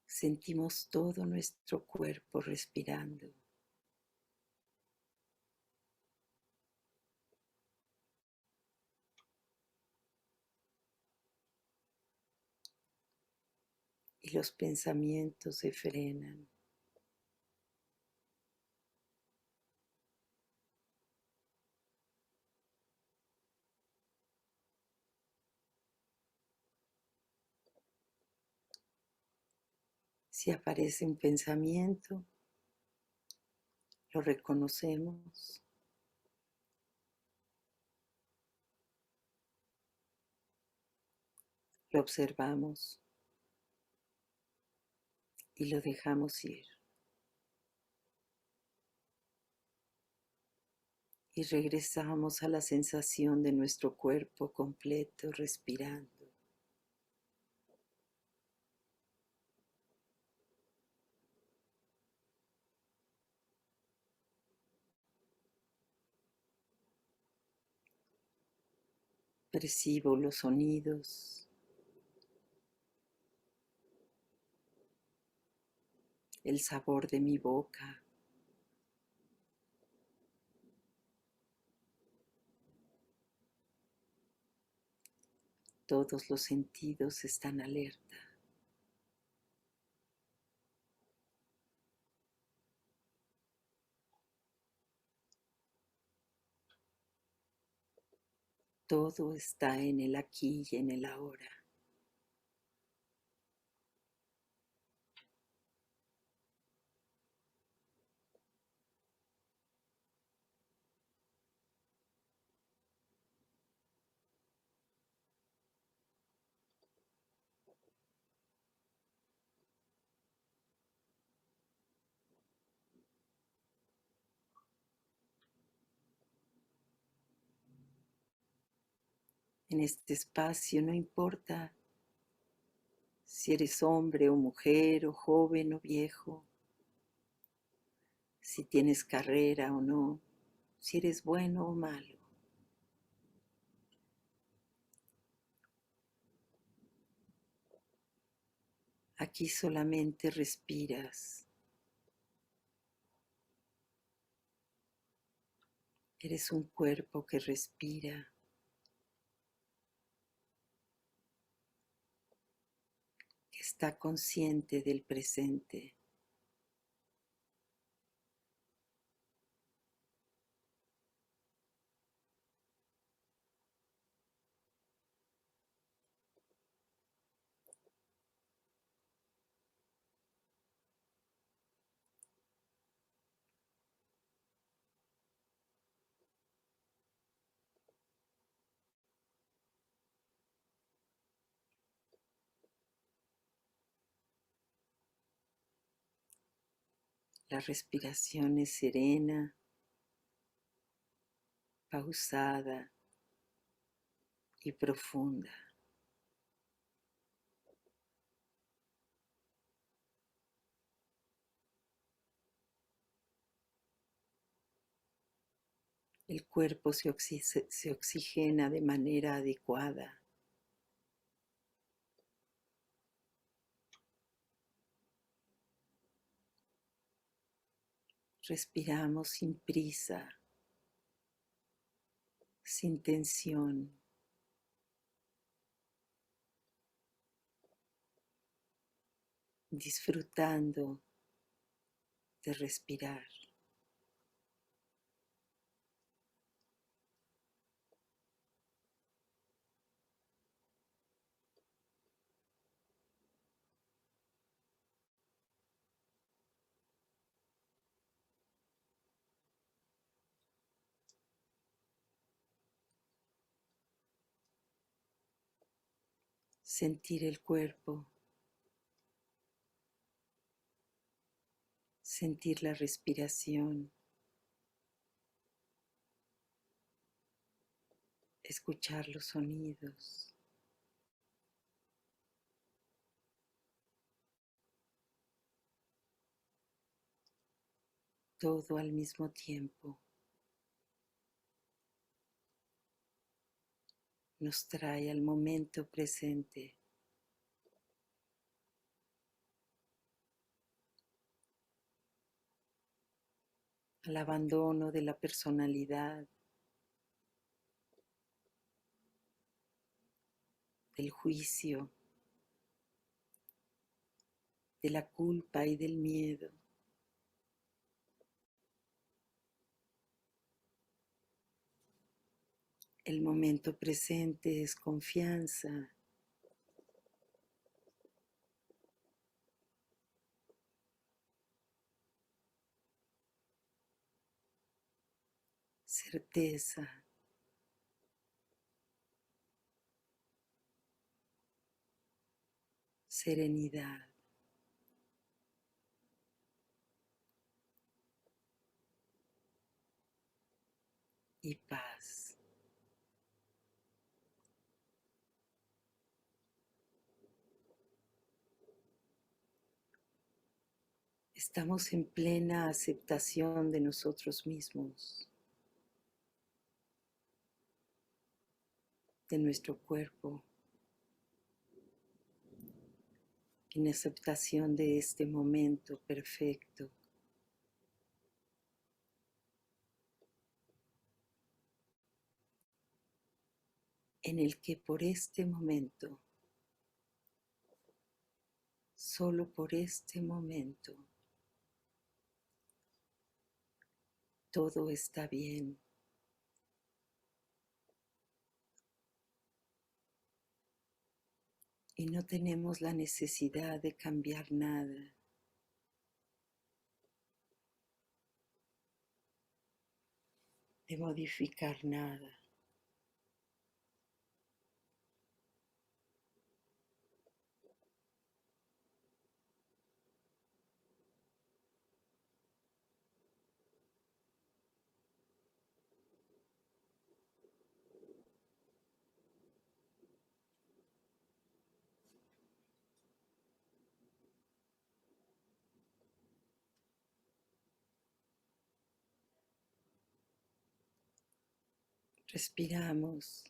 Sentimos todo nuestro cuerpo respirando. Y los pensamientos se frenan. Si aparece un pensamiento, lo reconocemos, lo observamos y lo dejamos ir. Y regresamos a la sensación de nuestro cuerpo completo respirando. Percibo los sonidos, el sabor de mi boca. Todos los sentidos están alerta. Todo está en el aquí y en el ahora. En este espacio no importa si eres hombre o mujer o joven o viejo, si tienes carrera o no, si eres bueno o malo. Aquí solamente respiras. Eres un cuerpo que respira, que está consciente del presente. La respiración es serena, pausada y profunda. El cuerpo se oxigena de manera adecuada. Respiramos sin prisa, sin tensión. Disfrutando de respirar. Sentir el cuerpo, sentir la respiración, escuchar los sonidos. Todo al mismo tiempo nos trae al momento presente, al abandono de la personalidad, del juicio, de la culpa y del miedo. El momento presente es confianza, certeza, serenidad y paz. Estamos en plena aceptación de nosotros mismos, de nuestro cuerpo, en aceptación de este momento perfecto, en el que por este momento, solo por este momento, todo está bien y no tenemos la necesidad de cambiar nada, de modificar nada. Respiramos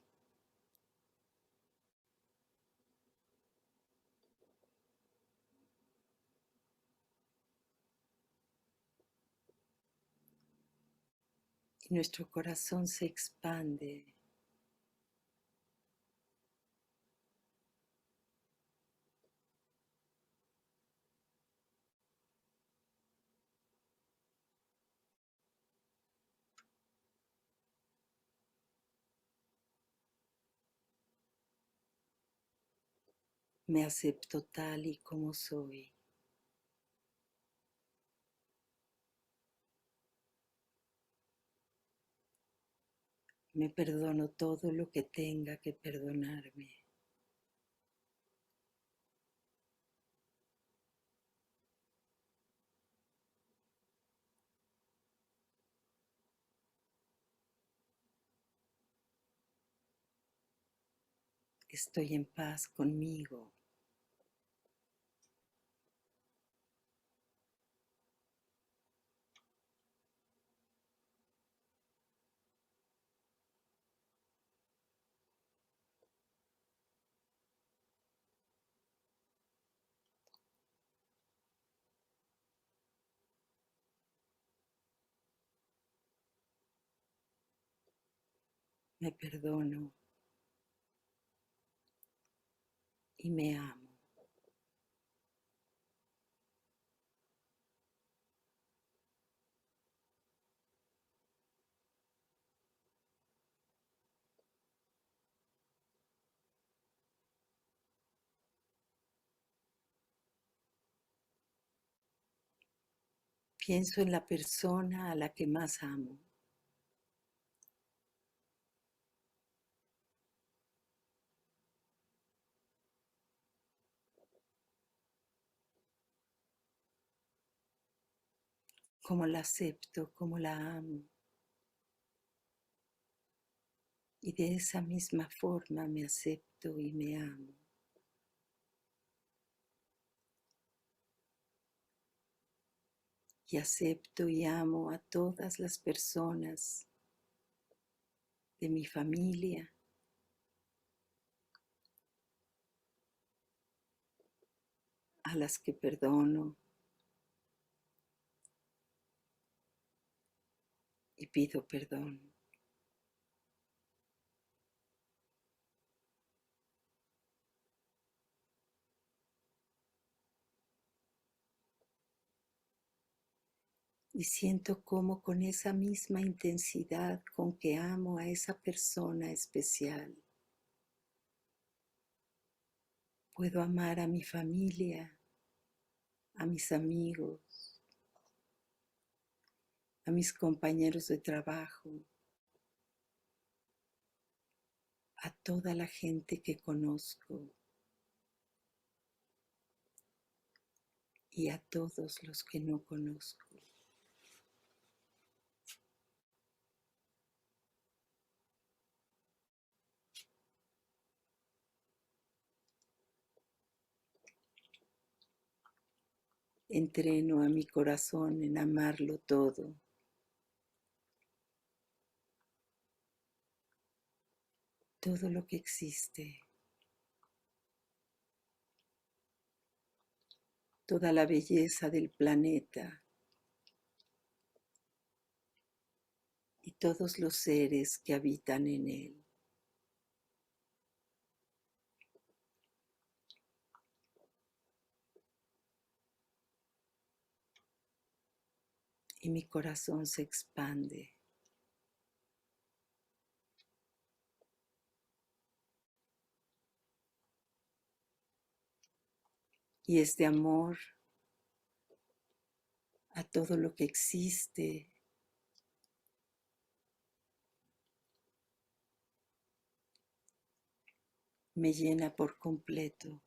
y nuestro corazón se expande. Me acepto tal y como soy. Me perdono todo lo que tenga que perdonarme. Estoy en paz conmigo. Me perdono y me amo. Pienso en la persona a la que más amo. Cómo la acepto, cómo la amo. Y de esa misma forma me acepto y me amo. Y acepto y amo a todas las personas de mi familia, a las que perdono y pido perdón. Y siento cómo con esa misma intensidad con que amo a esa persona especial, puedo amar a mi familia, a mis amigos, a mis compañeros de trabajo, a toda la gente que conozco y a todos los que no conozco. Entreno a mi corazón en amarlo todo lo que existe, toda la belleza del planeta y todos los seres que habitan en él. Y mi corazón se expande. Y este amor a todo lo que existe me llena por completo.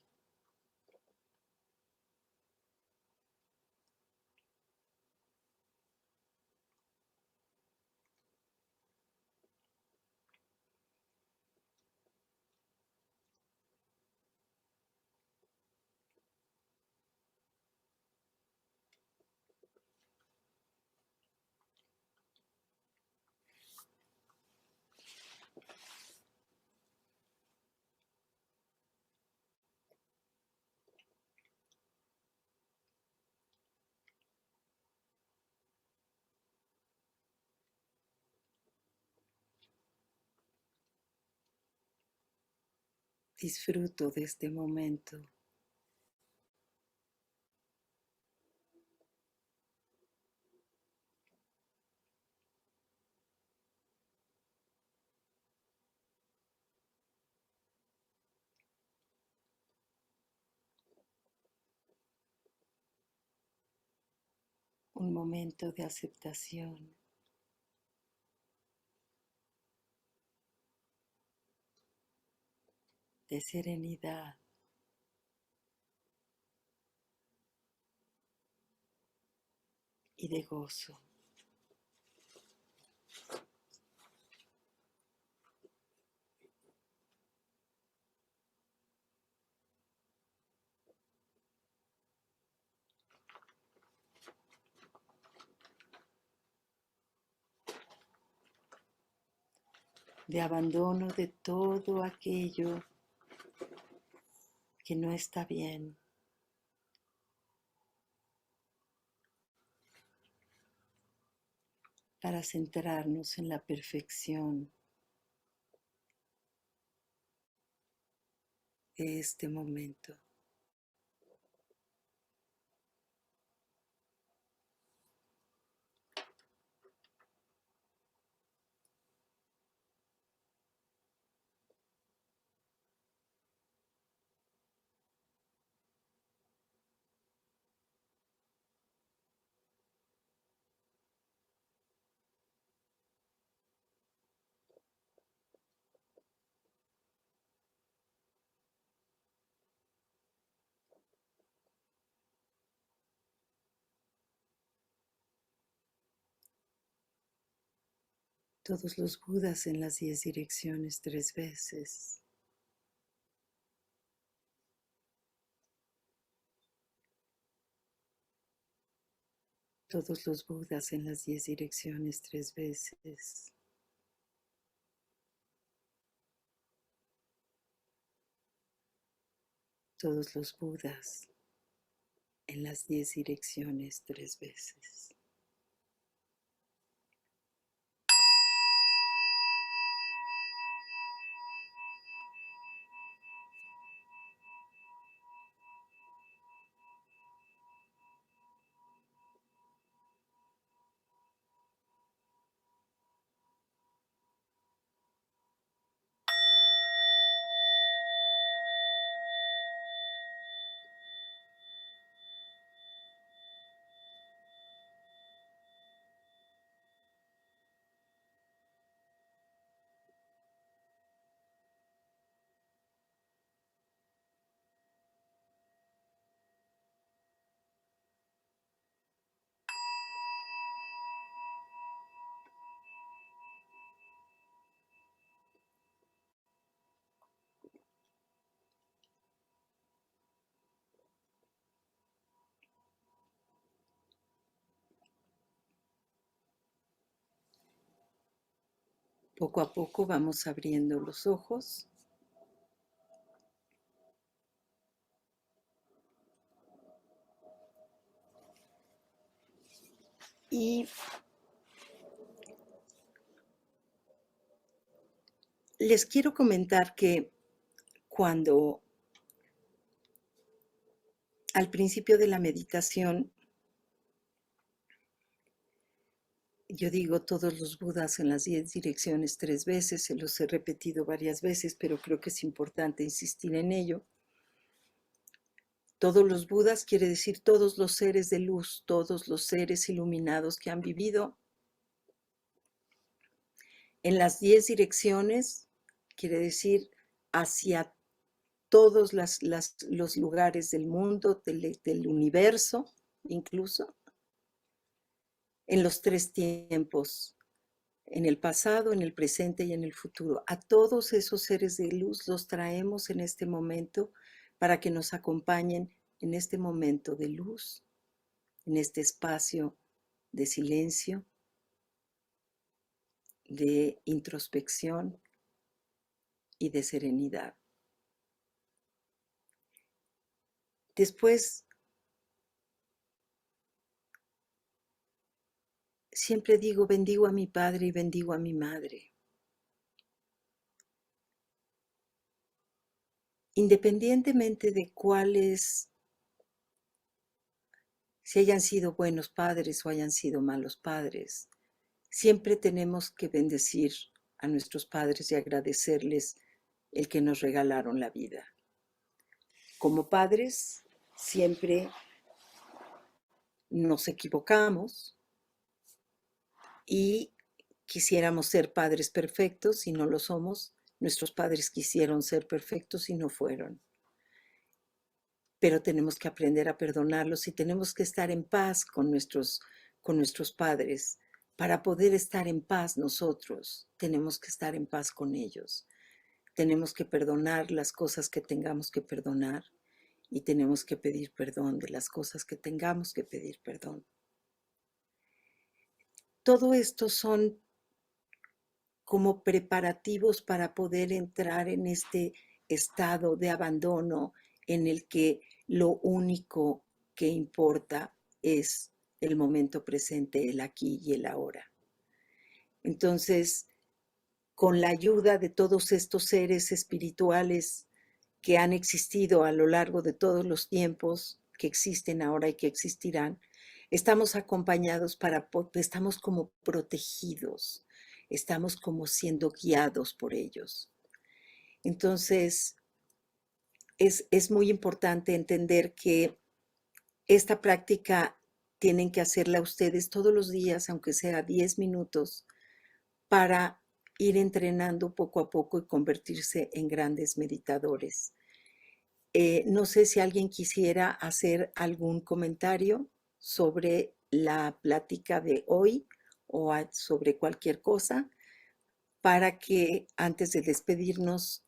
Disfruto de este momento. Un momento de aceptación, de serenidad, y de gozo. De abandono de todo aquello que no está bien, para centrarnos en la perfección de este momento. Todos los Budas en las 10 direcciones 3 veces. Todos los Budas en las 10 direcciones 3 veces. Todos los Budas en las 10 direcciones 3 veces. Poco a poco vamos abriendo los ojos. Y les quiero comentar que cuando al principio de la meditación yo digo todos los Budas en las 10 direcciones 3 veces, se los he repetido varias veces, pero creo que es importante insistir en ello. Todos los Budas quiere decir todos los seres de luz, todos los seres iluminados que han vivido en las 10 direcciones, quiere decir hacia todos los lugares del mundo, del universo, incluso, en los 3 tiempos, en el pasado, en el presente y en el futuro. A todos esos seres de luz los traemos en este momento para que nos acompañen en este momento de luz, en este espacio de silencio, de introspección y de serenidad. Después, siempre digo, bendigo a mi padre y bendigo a mi madre. Independientemente de cuáles, si hayan sido buenos padres o hayan sido malos padres, siempre tenemos que bendecir a nuestros padres y agradecerles el que nos regalaron la vida. Como padres, siempre nos equivocamos y quisiéramos ser padres perfectos y no lo somos. Nuestros padres quisieron ser perfectos y no fueron. Pero tenemos que aprender a perdonarlos y tenemos que estar en paz con nuestros padres. Para poder estar en paz nosotros, tenemos que estar en paz con ellos. Tenemos que perdonar las cosas que tengamos que perdonar y tenemos que pedir perdón de las cosas que tengamos que pedir perdón. Todo esto son como preparativos para poder entrar en este estado de abandono en el que lo único que importa es el momento presente, el aquí y el ahora. Entonces, con la ayuda de todos estos seres espirituales que han existido a lo largo de todos los tiempos, que existen ahora y que existirán, estamos acompañados estamos como protegidos, estamos como siendo guiados por ellos. Entonces, es muy importante entender que esta práctica tienen que hacerla ustedes todos los días, aunque sea 10 minutos, para ir entrenando poco a poco y convertirse en grandes meditadores. No sé si alguien quisiera hacer algún comentario sobre la plática de hoy o sobre cualquier cosa para que antes de despedirnos,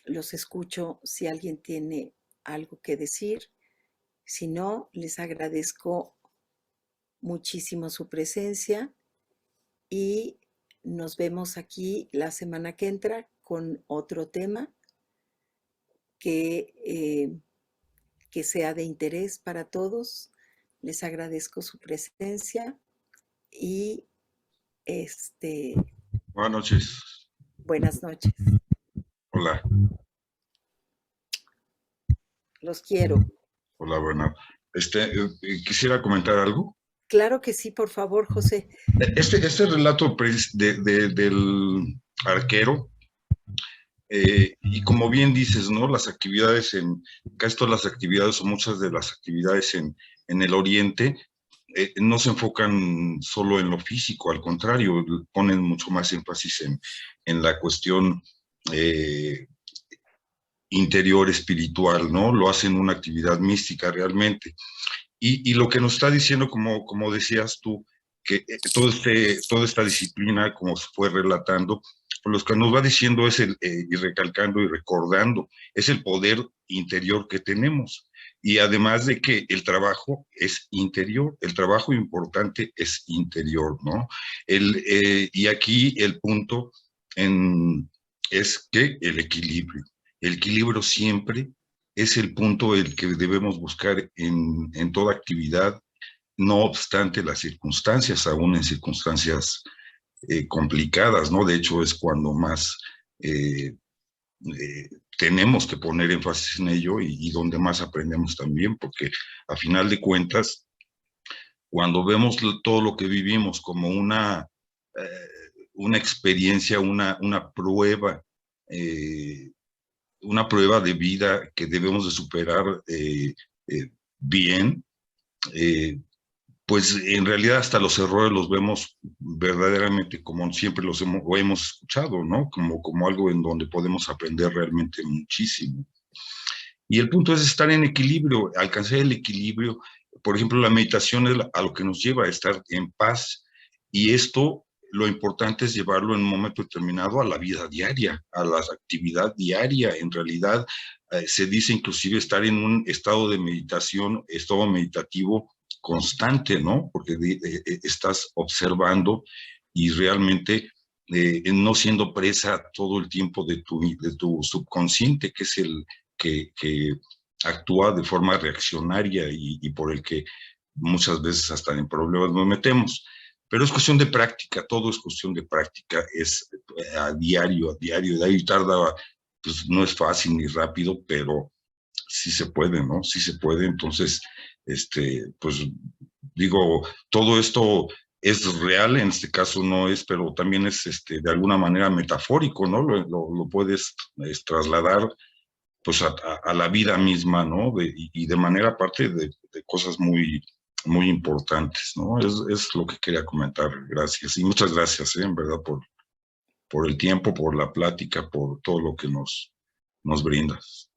los escucho si alguien tiene algo que decir. Si no, les agradezco muchísimo su presencia y nos vemos aquí la semana que entra con otro tema que sea de interés para todos. Les agradezco su presencia y buenas noches. Buenas noches. Hola. Los quiero. Hola, Bernardo. Quisiera comentar algo. Claro que sí, por favor, José. Este relato del arquero, y como bien dices, ¿no? Las actividades casi todas las actividades o muchas de las actividades en el Oriente no se enfocan solo en lo físico, al contrario, ponen mucho más énfasis en la cuestión interior, espiritual, ¿no? Lo hacen una actividad mística realmente. Y lo que nos está diciendo, como decías tú, que toda esta disciplina, como se fue relatando, pues lo que nos va diciendo es y recalcando y recordando, es el poder interior que tenemos. Y además de que el trabajo es interior, el trabajo importante es interior, ¿no? Y aquí el punto es que el equilibrio siempre es el punto el que debemos buscar en toda actividad, no obstante las circunstancias, aún en circunstancias complicadas, ¿no? De hecho, es cuando más tenemos que poner énfasis en ello y donde más aprendemos también, porque a final de cuentas, cuando vemos todo lo que vivimos como una experiencia, una prueba, una prueba de vida que debemos de superar bien, pues en realidad hasta los errores los vemos verdaderamente como siempre los hemos escuchado, ¿no? Como algo en donde podemos aprender realmente muchísimo. Y el punto es estar en equilibrio, alcanzar el equilibrio. Por ejemplo, la meditación es a lo que nos lleva a estar en paz. Y esto, lo importante es llevarlo en un momento determinado a la vida diaria, a la actividad diaria. En realidad, se dice inclusive estar en un estado de meditación, estado meditativo constante, ¿no? Porque estás observando y realmente no siendo presa todo el tiempo de tu subconsciente, que es el que actúa de forma reaccionaria y por el que muchas veces hasta en problemas nos metemos. Pero es cuestión de práctica, todo es cuestión de práctica, es a diario, de ahí tarda, pues no es fácil ni rápido, pero sí se puede, ¿no? Sí se puede, entonces, pues digo, todo esto es real, en este caso no es, pero también es de alguna manera metafórico, ¿no? Lo puedes trasladar pues a la vida misma, ¿no? Y de manera aparte de cosas muy, muy importantes, ¿no? Es lo que quería comentar, gracias. Y muchas gracias, en verdad, por el tiempo, por la plática, por todo lo que nos brindas.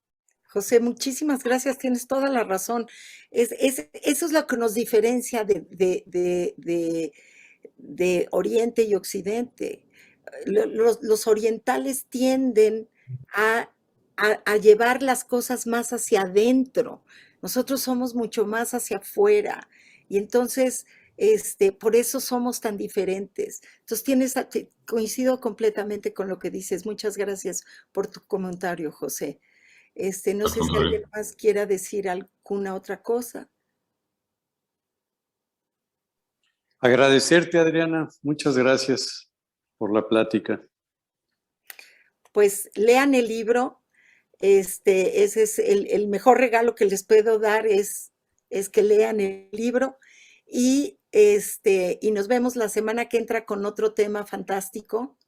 José, muchísimas gracias, tienes toda la razón. Eso es lo que nos diferencia de Oriente y Occidente. Los orientales tienden a llevar las cosas más hacia adentro. Nosotros somos mucho más hacia afuera. Y entonces, por eso somos tan diferentes. Entonces, coincido completamente con lo que dices. Muchas gracias por tu comentario, José. No sé si alguien más quiera decir alguna otra cosa. Agradecerte, Adriana. Muchas gracias por la plática. Pues lean el libro. Ese es el mejor regalo que les puedo dar es que lean el libro y nos vemos la semana que entra con otro tema fantástico.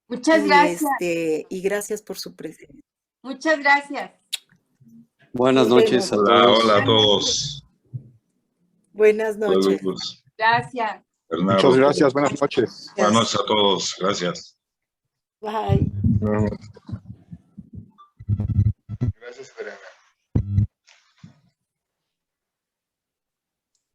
Muchas gracias. Y gracias por su presencia. Muchas gracias. Buenas noches a todos. Hola a todos. Buenas noches. Saludos. Gracias. Bernardo. Muchas gracias, buenas noches. Buenas noches a todos, gracias. Bye.